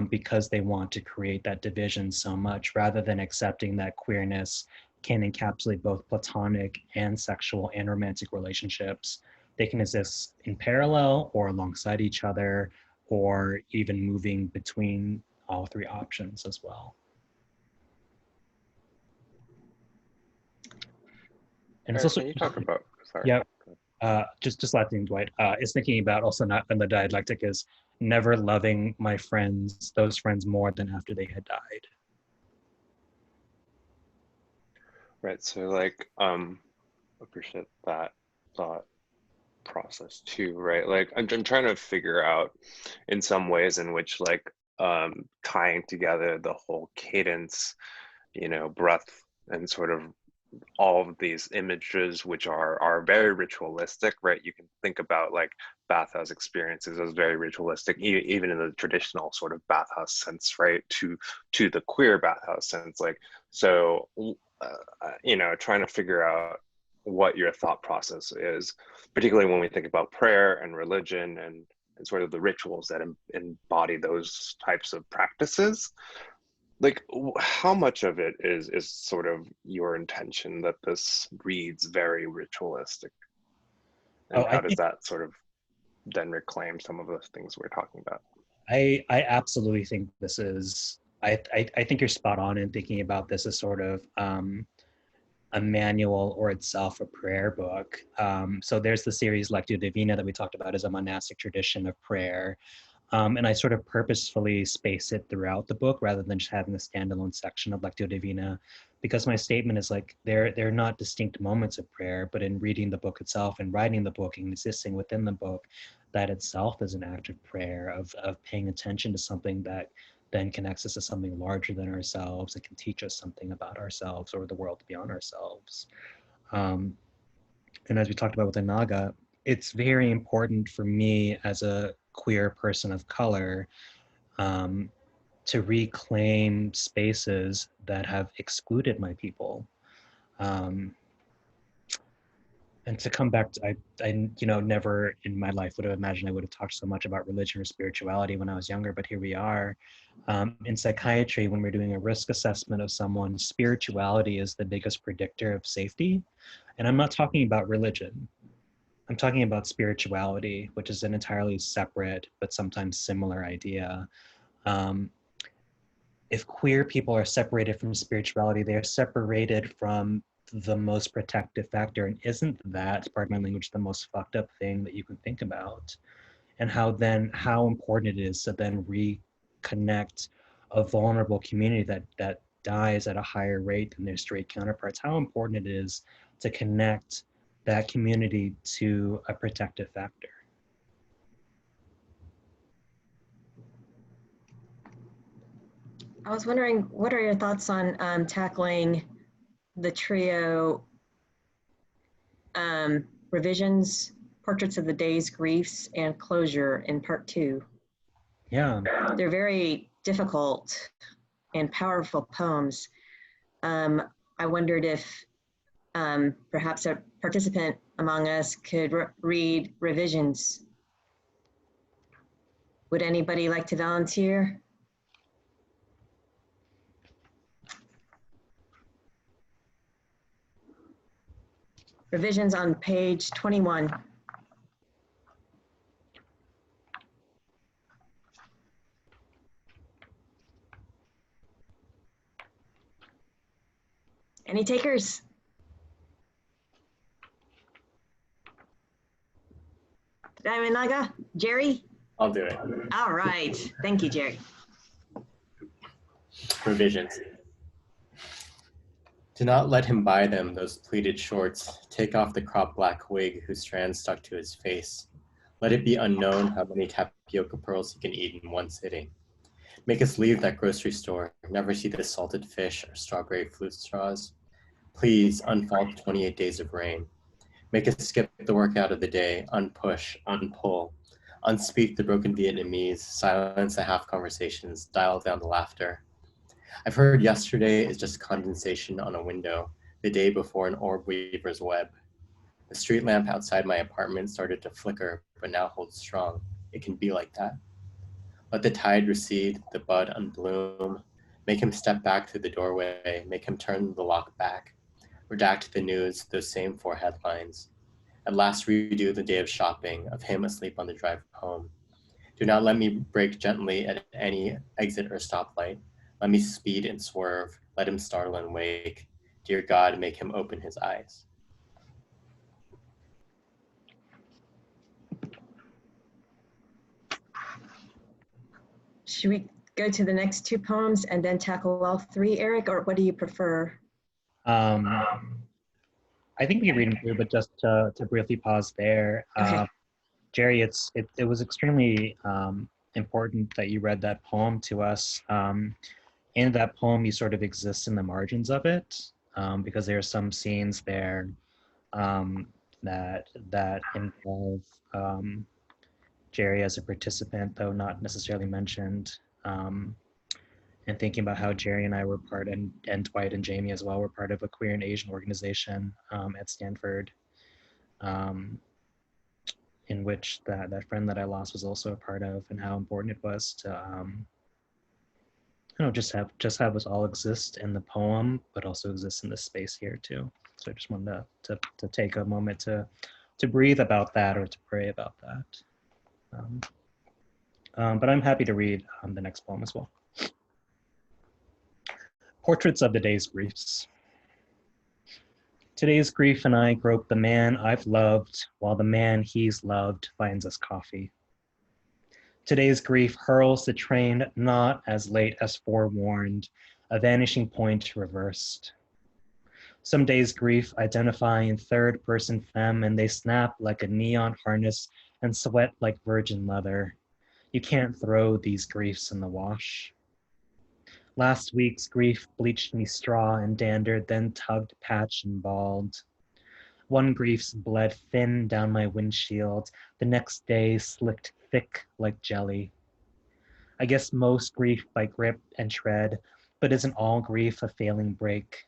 because they want to create that division so much, rather than accepting that queerness can encapsulate both platonic and sexual and romantic relationships. They can exist in parallel or alongside each other, or even moving between all three options as well. And it's also, can you talk about, sorry. Yeah, just last thing, Dwight, is thinking about also not in the dialectic is never loving my friends, those friends, more than after they had died. Right, so like, appreciate that thought process too, right? Like I'm trying to figure out in some ways in which like tying together the whole cadence, breath and sort of all of these images which are very ritualistic, right? You can think about like bathhouse experiences as very ritualistic, even in the traditional sort of bathhouse sense, right? To the queer bathhouse sense, like, so trying to figure out what your thought process is, particularly when we think about prayer and religion and sort of the rituals that embody those types of practices. Like, how much of it is sort of your intention that this reads very ritualistic? And how does that sort of then reclaim some of the things we're talking about? I absolutely think this is, I think you're spot on in thinking about this as sort of a manual or itself a prayer book. So there's the series Lectio Divina that we talked about as a monastic tradition of prayer. And I sort of purposefully space it throughout the book rather than just having a standalone section of Lectio Divina, because my statement is like, they're not distinct moments of prayer, but in reading the book itself and writing the book and existing within the book, that itself is an act of prayer, of paying attention to something that then connects us to something larger than ourselves and can teach us something about ourselves or the world beyond ourselves. And as we talked about with Inaga, it's very important for me as a queer person of color to reclaim spaces that have excluded my people. And to come back to, I never in my life would have imagined I would have talked so much about religion or spirituality when I was younger, but here we are. In psychiatry, when we're doing a risk assessment of someone, spirituality is the biggest predictor of safety. And I'm not talking about religion. I'm talking about spirituality, which is an entirely separate, but sometimes similar idea. If queer people are separated from spirituality, they are separated from the most protective factor. And isn't that, pardon my language, the most fucked up thing that you can think about? And how important it is to then reconnect a vulnerable community that dies at a higher rate than their straight counterparts, how important it is to connect that community to a protective factor. I was wondering, what are your thoughts on tackling the trio revisions, portraits of the day's griefs, and closure in part 2? Yeah. They're very difficult and powerful poems. I wondered if perhaps a participant among us could read revisions. Would anybody like to volunteer? Revisions on page 21. Any takers? Naga, Jerry? I'll do it. All right. Thank you, Jerry. Revisions. Do not let him buy them, those pleated shorts. Take off the cropped black wig whose strands stuck to his face. Let it be unknown how many tapioca pearls he can eat in one sitting. Make us leave that grocery store, never see the salted fish or strawberry flute straws. Please unfold 28 days of rain. Make us skip the workout of the day, unpush, unpull, unspeak the broken Vietnamese, silence the half conversations, dial down the laughter. I've heard yesterday is just condensation on a window, the day before an orb weaver's web. The street lamp outside my apartment started to flicker, but now holds strong. It can be like that. Let the tide recede, the bud unbloom. Make him step back through the doorway, make him turn the lock back. Redact the news, those same 4 headlines. At last redo the day of shopping, of him asleep on the drive home. Do not let me brake gently at any exit or stoplight. Let me speed and swerve, let him startle and wake. Dear God, make him open his eyes. Should we go to the next 2 poems and then tackle all 3, Eric, or what do you prefer? I think we can read them through, but just to briefly pause there. Okay. Jerry, it was extremely important that you read that poem to us. In that poem, you sort of exist in the margins of it, because there are some scenes there that involve Jerry as a participant, though not necessarily mentioned. And thinking about how Jerry and I were part, and Dwight and Jamie as well, were part of a queer and Asian organization at Stanford, in which that friend that I lost was also a part of, and how important it was to just have us all exist in the poem, but also exist in this space here too. So I just wanted to take a moment to breathe about that, or to pray about that. But I'm happy to read the next poem as well. Portraits of the day's griefs. Today's grief and I grope the man I've loved, while the man he's loved finds us coffee. Today's grief hurls the train not as late as forewarned, a vanishing point reversed. Some days grief identify in third person femme and they snap like a neon harness and sweat like virgin leather. You can't throw these griefs in the wash. Last week's grief bleached me straw and dandered, then tugged, patched, and bald. One grief's bled thin down my windshield. The next day slicked thick like jelly. I guess most grief by grip and tread, but isn't all grief a failing break?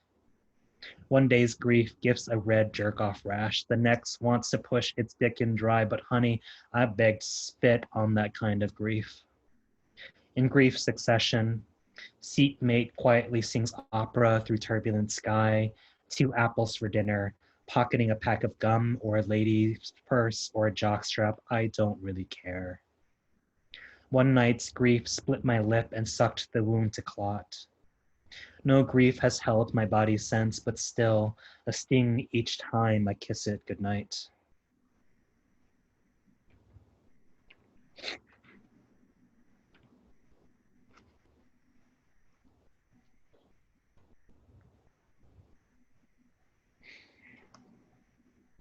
One day's grief gives a red jerk-off rash. The next wants to push its dick in dry, but honey, I begged spit on that kind of grief. In grief succession, seatmate quietly sings opera through turbulent sky, 2 apples for dinner, pocketing a pack of gum or a lady's purse or a jockstrap, I don't really care. One night's grief split my lip and sucked the wound to clot. No grief has held my body since, but still, a sting each time I kiss it goodnight.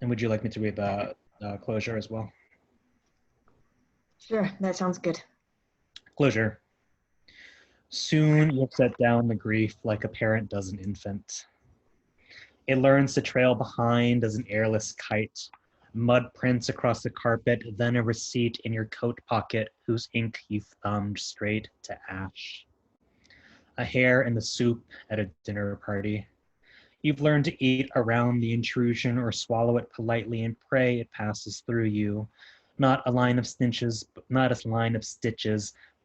And would you like me to read the closure as well? Sure, that sounds good. Closure. Soon you'll set down the grief like a parent does an infant. It learns to trail behind as an airless kite, mud prints across the carpet, then a receipt in your coat pocket whose ink you thumbed straight to ash. A hair in the soup at a dinner party. You've learned to eat around the intrusion or swallow it politely and pray it passes through you. Not a line of stitches,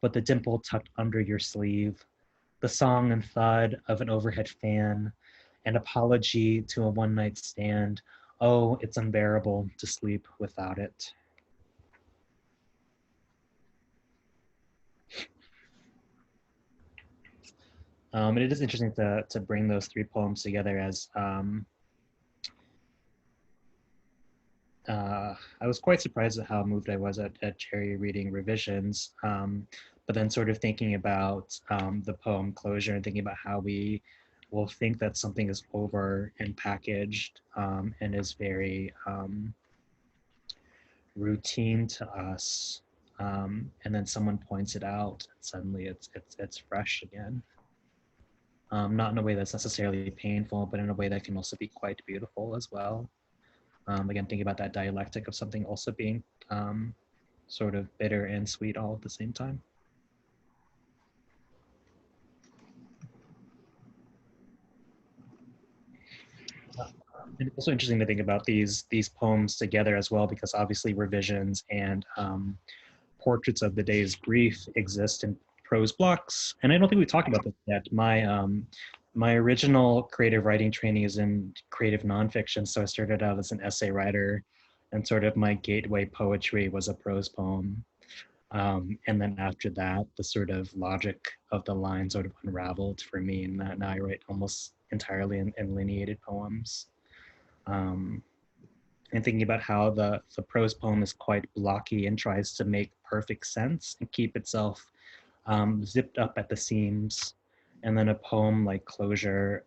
but the dimple tucked under your sleeve. The song and thud of an overhead fan. An apology to a one-night stand. Oh, it's unbearable to sleep without it. And it is interesting to bring those 3 poems together as I was quite surprised at how moved I was at Cherry reading revisions, but then sort of thinking about the poem Closure and thinking about how we will think that something is over and packaged and is very routine to us, and then someone points it out and suddenly it's fresh again. Not in a way that's necessarily painful, but in a way that can also be quite beautiful as well. Again, thinking about that dialectic of something also being sort of bitter and sweet all at the same time. And it's also interesting to think about these poems together as well, because obviously revisions and portraits of the day's grief exist in prose blocks. And I don't think we talked about this yet. My original creative writing training is in creative nonfiction. So I started out as an essay writer, and sort of my gateway poetry was a prose poem. And then after that, the sort of logic of the line sort of unraveled for me, and now I write almost entirely in lineated poems. And thinking about how the prose poem is quite blocky and tries to make perfect sense and keep itself zipped up at the seams. And then a poem like Closure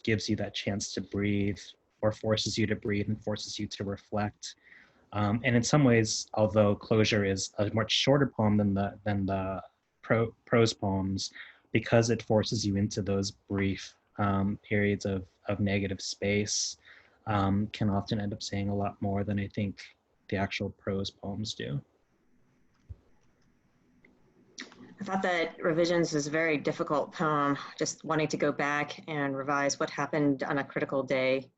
gives you that chance to breathe, or forces you to breathe and forces you to reflect. And in some ways, although Closure is a much shorter poem than the prose poems, because it forces you into those brief periods of negative space, can often end up saying a lot more than I think the actual prose poems do. I thought that Revisions is a very difficult poem, just wanting to go back and revise what happened on a critical day.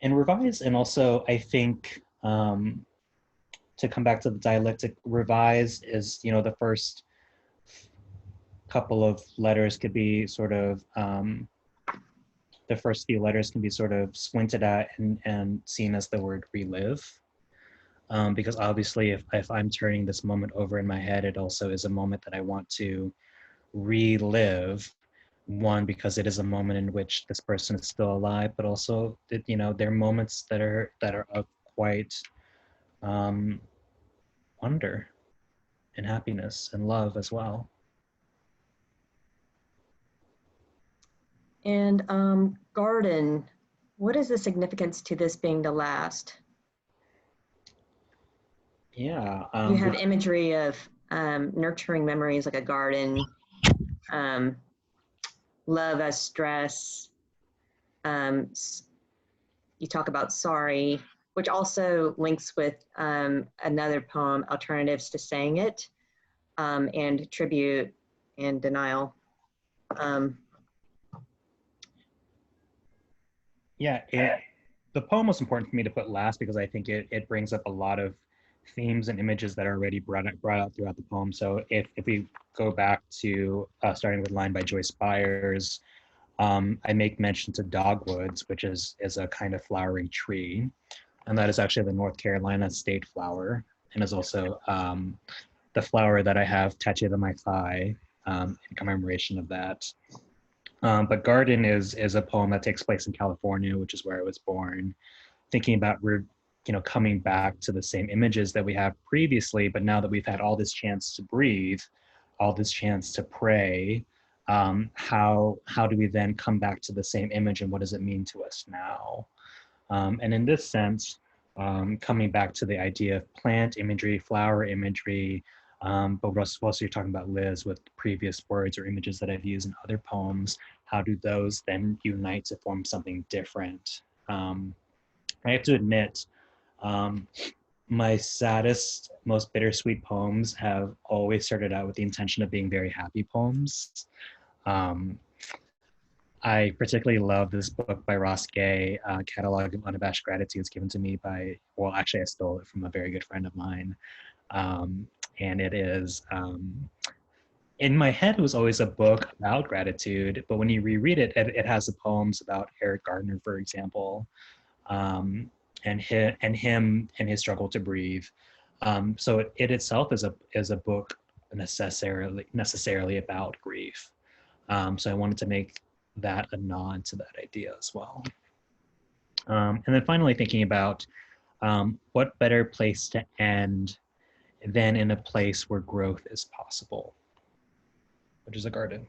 And revise, and also I think to come back to the dialectic, revise is, you know, the first couple of letters could be sort of, the first few letters can be sort of squinted at and seen as the word relive. Because obviously if I'm turning this moment over in my head, it also is a moment that I want to relive. One, because it is a moment in which this person is still alive, but also, you know, there are moments that are of quite wonder and happiness and love as well. And garden, what is the significance to this being the last? Yeah. You have imagery of nurturing memories like a garden, love as stress. You talk about sorry, which also links with another poem, Alternatives to Saying It, and Tribute and Denial. Yeah, the poem was important for me to put last because I think it brings up a lot of themes and images that are already brought out throughout the poem. So if we go back to starting with a line by Joyce Byers, I make mention to dogwoods, which is a kind of flowering tree. And that is actually the North Carolina state flower, and is also the flower that I have tattooed on my thigh in commemoration of that. But Garden is a poem that takes place in California, which is where I was born. Thinking about coming back to the same images that we have previously, but now that we've had all this chance to breathe, all this chance to pray, how do we then come back to the same image, and what does it mean to us now? And in this sense, coming back to the idea of plant imagery, flower imagery, but also you're talking about, Liz, with previous words or images that I've used in other poems, how do those then unite to form something different? I have to admit, my saddest, most bittersweet poems have always started out with the intention of being very happy poems. I particularly love this book by Ross Gay, Catalog of Unabashed Gratitudes, given to me by, well, actually I stole it from a very good friend of mine. And it is, in my head, it was always a book about gratitude, but when you reread it, it has the poems about Eric Gardner, for example, and him and his struggle to breathe. So it itself is a book necessarily about grief. So I wanted to make that a nod to that idea as well. And then finally thinking about what better place to end than in a place where growth is possible, which is a garden.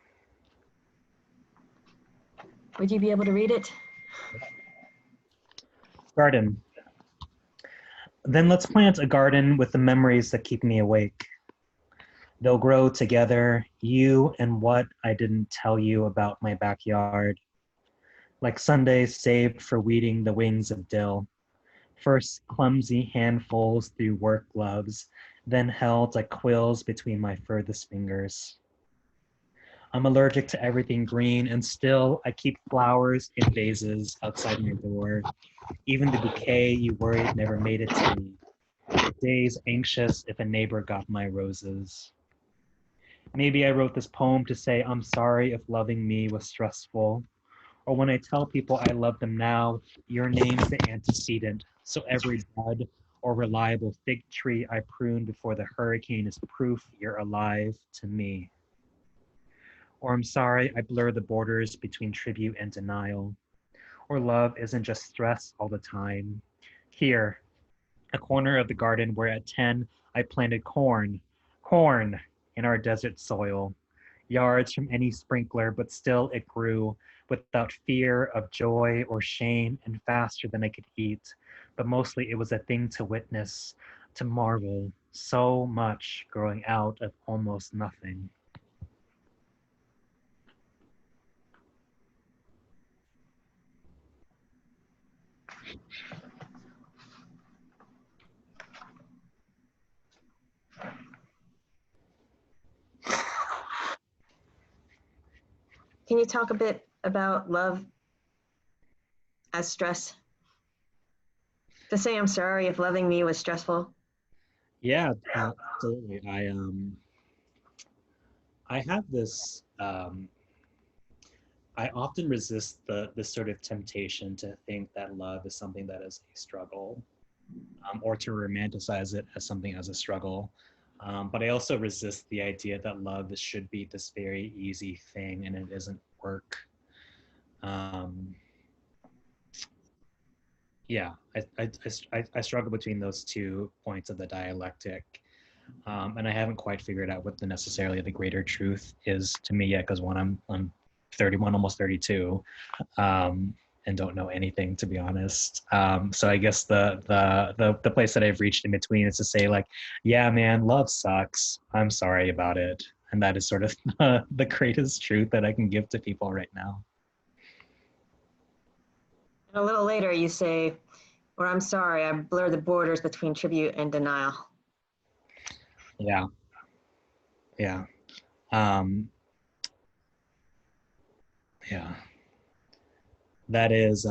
Would you be able to read it? Garden. Then let's plant a garden with the memories that keep me awake. They'll grow together, you and what I didn't tell you about my backyard. Like Sundays saved for weeding the wings of dill. First clumsy handfuls through work gloves, then held like quills between my furthest fingers. I'm allergic to everything green, and still I keep flowers in vases outside my door. Even the bouquet you worried never made it to me. Days anxious if a neighbor got my roses. Maybe I wrote this poem to say I'm sorry if loving me was stressful. Or when I tell people I love them now, your name's the antecedent. So every bud or reliable fig tree I pruned before the hurricane is proof you're alive to me. Or I'm sorry I blur the borders between tribute and denial. Or love isn't just stress all the time. Here, a corner of the garden where at 10 I planted corn in our desert soil, yards from any sprinkler, but still it grew without fear of joy or shame and faster than I could eat. But mostly it was a thing to witness, to marvel, so much growing out of almost nothing. Can you talk a bit about love as stress? To say I'm sorry if loving me was stressful. Yeah, absolutely. I have this, I often resist this sort of temptation to think that love is something that is a struggle, or to romanticize it as something as a struggle. But I also resist the idea that love should be this very easy thing, and it isn't work. Yeah, I struggle between those 2 points of the dialectic. And I haven't quite figured out what necessarily the greater truth is to me yet, because one, I'm 31, almost 32, and don't know anything, to be honest. So I guess the place that I've reached in between is to say, like, yeah, man, love sucks. I'm sorry about it. And that is sort of the greatest truth that I can give to people right now. And a little later, you say, or I'm sorry, I blur the borders between tribute and denial. Yeah. Yeah. Yeah. That is,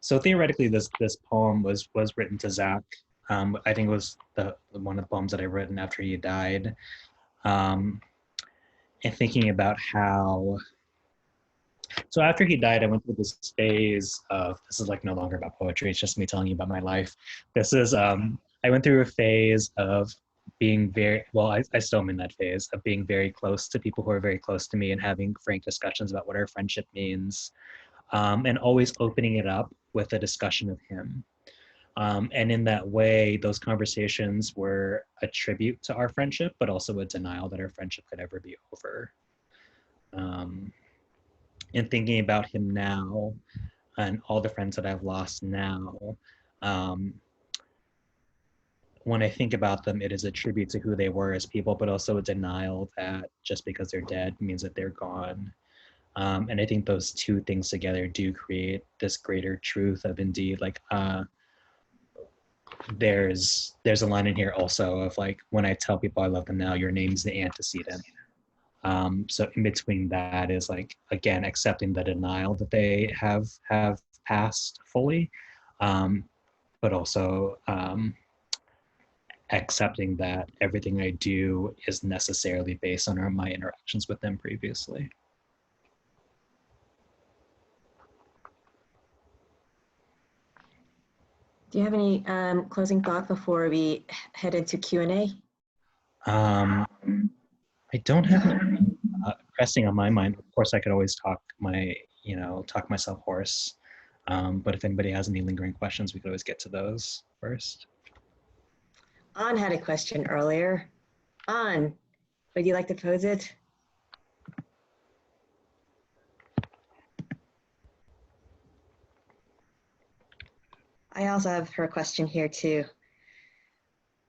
so theoretically, this poem was written to Zach. I think it was one of the poems that I written after he died. And thinking about how, so after he died, I went through this phase of, this is like no longer about poetry, it's just me telling you about my life. This is, I went through a phase of being very, well, I still am in that phase of being very close to people who are very close to me and having frank discussions about what our friendship means. And always opening it up with a discussion of him. And in that way, those conversations were a tribute to our friendship, but also a denial that our friendship could ever be over. And thinking about him now and all the friends that I've lost now, when I think about them, it is a tribute to who they were as people, but also a denial that just because they're dead means that they're gone. And I think those two things together do create this greater truth of indeed, like, there's a line in here also of like, when I tell people I love them now, your name's the antecedent. So in between that is like, again, accepting the denial that they have passed fully, but also accepting that everything I do is necessarily based on my interactions with them previously. Do you have any closing thoughts before we head into Q&A? I don't have anything pressing on my mind. Of course, I could always talk myself hoarse. But if anybody has any lingering questions, we could always get to those first. An had a question earlier. An, would you like to pose it? I also have her question here too.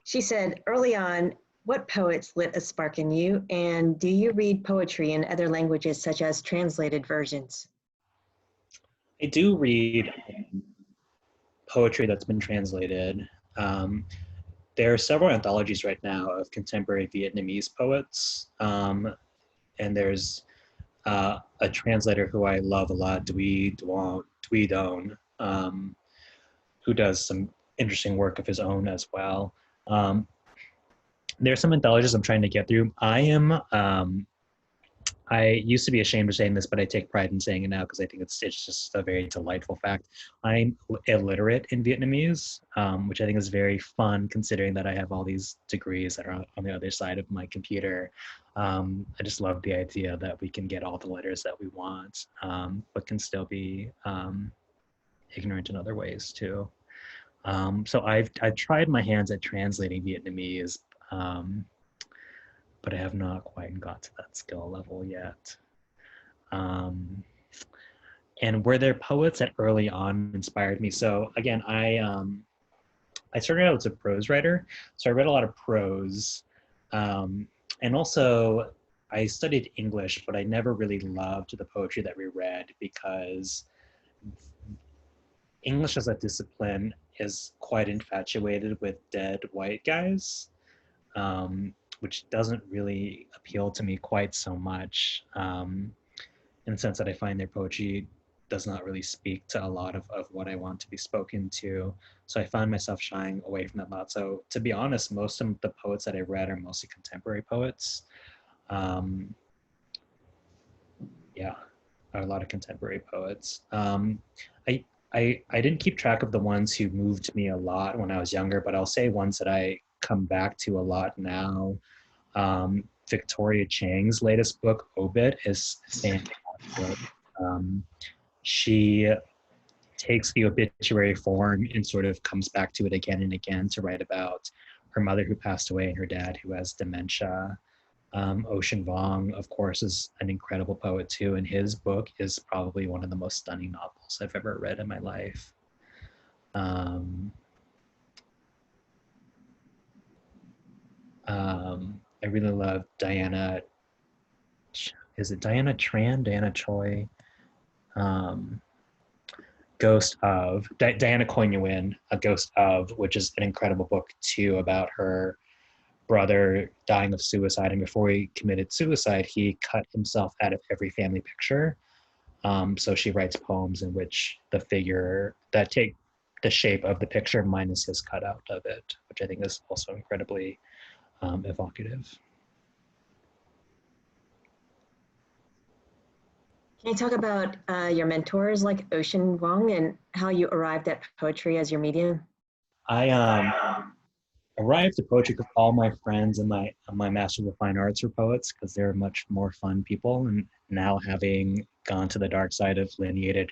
She said, early on, what poets lit a spark in you, and do you read poetry in other languages such as translated versions? I do read poetry that's been translated. There are several anthologies right now of contemporary Vietnamese poets, and there's a translator who I love a lot, Duy Doan, who does some interesting work of his own as well. There's some anthologies I'm trying to get through. I used to be ashamed of saying this, but I take pride in saying it now because I think it's just a very delightful fact. I'm illiterate in Vietnamese, which I think is very fun considering that I have all these degrees that are on the other side of my computer. I just love the idea that we can get all the letters that we want, but can still be ignorant in other ways too. So I've tried my hands at translating Vietnamese, but I have not quite got to that skill level yet. And were there poets that early on inspired me? So again, I started out as a prose writer, so I read a lot of prose, and also I studied English, but I never really loved the poetry that we read because English as a discipline is quite infatuated with dead white guys, which doesn't really appeal to me quite so much, in the sense that I find their poetry does not really speak to a lot of what I want to be spoken to. So I found myself shying away from that a lot. So to be honest, most of the poets that I read are mostly contemporary poets. Yeah, are a lot of contemporary poets. I didn't keep track of the ones who moved me a lot when I was younger, but I'll say ones that I come back to a lot now. Victoria Chang's latest book, Obit, is fantastic. She takes the obituary form and sort of comes back to it again and again to write about her mother who passed away and her dad who has dementia. Ocean Vuong, of course, is an incredible poet too, and his book is probably one of the most stunning novels I've ever read in my life. I really love Diana, is it Diana Tran, Diana Choi? Ghost of, Diana Nguyen, A Ghost of, which is an incredible book too about her brother dying of suicide, and before he committed suicide, he cut himself out of every family picture. So she writes poems in which the figure that take the shape of the picture minus his cutout of it, which I think is also incredibly evocative. Can you talk about your mentors like Ocean Vuong and how you arrived at poetry as your medium? I arrived at poetry because all my friends in my Master's of Fine Arts were poets because they're much more fun people. And now having gone to the dark side of lineated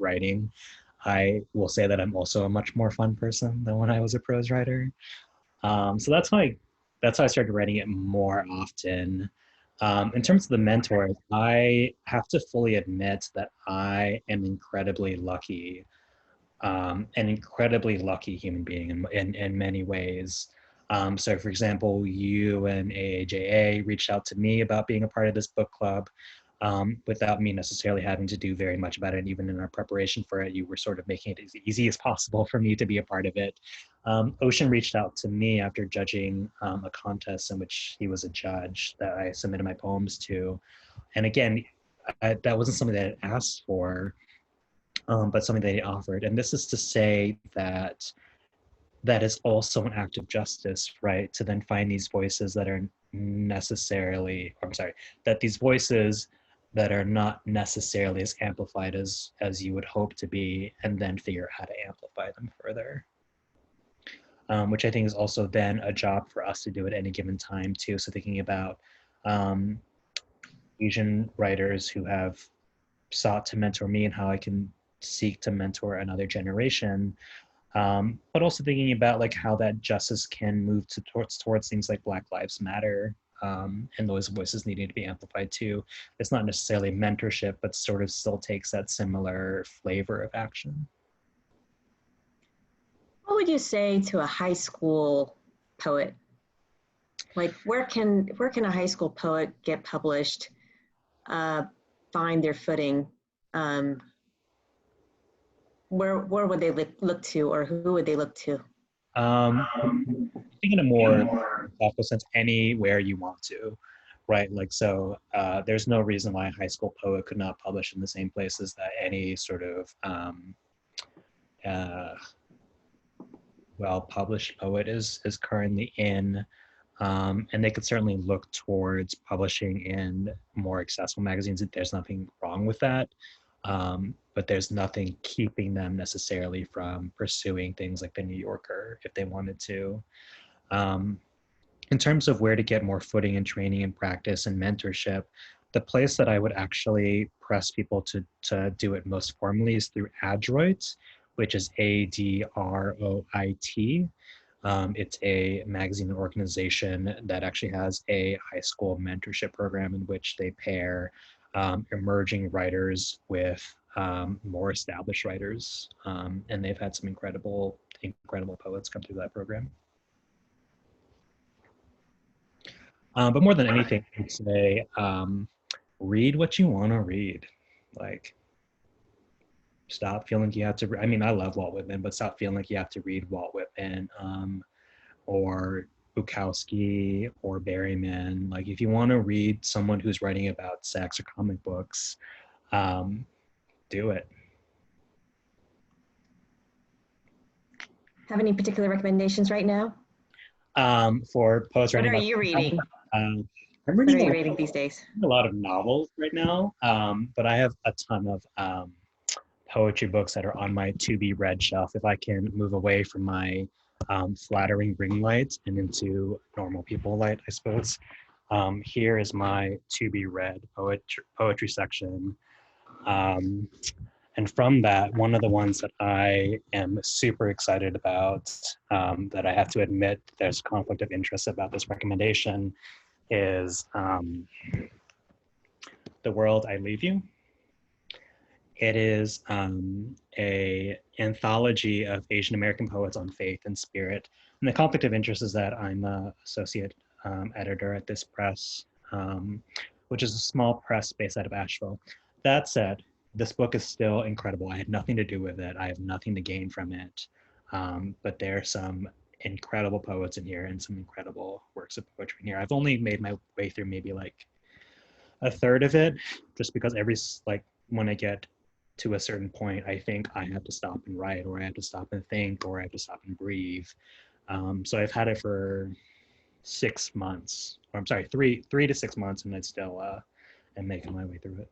writing, I will say that I'm also a much more fun person than when I was a prose writer. So that's why I started writing it more often. In terms of the mentors, I have to fully admit that I am incredibly lucky, an incredibly lucky human being in many ways. So for example, you and AAJA reached out to me about being a part of this book club without me necessarily having to do very much about it. And even in our preparation for it, you were sort of making it as easy as possible for me to be a part of it. Ocean reached out to me after judging a contest in which he was a judge that I submitted my poems to. And again, that wasn't something that I asked for, but something that he offered. And this is to say that that is also an act of justice, right? To then find these voices that are that these voices that are not necessarily as amplified as you would hope to be, and then figure out how to amplify them further. Which I think is also then a job for us to do at any given time too. So thinking about Asian writers who have sought to mentor me and how I can seek to mentor another generation, but also thinking about like how that justice can move towards things like Black Lives Matter, and those voices needing to be amplified too. It's not necessarily mentorship, but sort of still takes that similar flavor of action. What would you say to a high school poet? Like where can a high school poet get published, find their footing? Where would they look to, or who would they look to? I think in a more thoughtful sense, anywhere you want to, right? Like, so there's no reason why a high school poet could not publish in the same places that any sort of well-published poet is currently in. And they could certainly look towards publishing in more accessible magazines. There's nothing wrong with that. But there's nothing keeping them necessarily from pursuing things like the New Yorker if they wanted to. In terms of where to get more footing and training and practice and mentorship, the place that I would actually press people to do it most formally is through AAJA-NY, which is ADROIT. It's a magazine and organization that actually has a high school mentorship program in which they pair emerging writers with more established writers, and they've had some incredible poets come through that program. But more than anything, I'd say read what you want to read. Like, stop feeling like you have to. I mean, I love Walt Whitman, but stop feeling like you have to read Walt Whitman or Bukowski or Berryman. Like, if you want to read someone who's writing about sex or comic books, do it. Have any particular recommendations right now? For poets writing. What are you reading? I'm reading. What are you reading these days? A lot of novels right now, but I have a ton of poetry books that are on my to be read shelf. If I can move away from my flattering ring light and into normal people light, I suppose. Here is my to be read poetry section. And from that, one of the ones that I am super excited about, that I have to admit there's conflict of interest about this recommendation, is The World I Leave You. It is a anthology of Asian American poets on faith and spirit. And the conflict of interest is that I'm an associate editor at this press, which is a small press based out of Asheville. That said, this book is still incredible. I had nothing to do with it. I have nothing to gain from it. But there are some incredible poets in here and some incredible works of poetry in here. I've only made my way through maybe like a third of it, just because when I get to a certain point, I think I have to stop and write, or I have to stop and think, or I have to stop and breathe. So I've had it for 6 months, or I'm sorry, three to 6 months, and I still am making my way through it.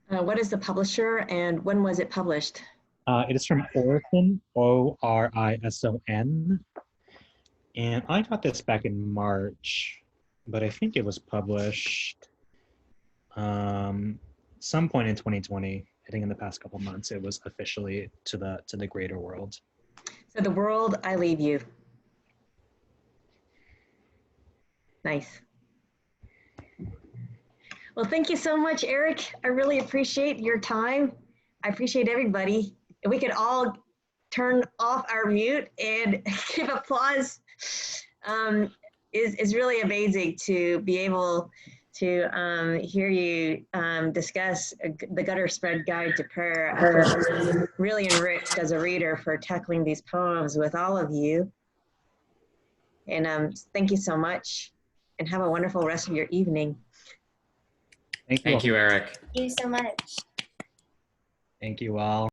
What is the publisher and when was it published? It is from Orison, Orison, and I got this back in March, but I think it was published some point in 2020. I think in the past couple months, it was officially to the greater world. So The World I Leave You. Nice. Well, thank you so much, Eric. I really appreciate your time. I appreciate everybody. If we could all turn off our mute and give applause. Is really amazing to be able to hear you discuss the Gutter Spread Guide to Prayer. I'm really enriched as a reader for tackling these poems with all of you. And thank you so much, and have a wonderful rest of your evening. Thank you. Thank you, Eric. Thank you so much. Thank you all.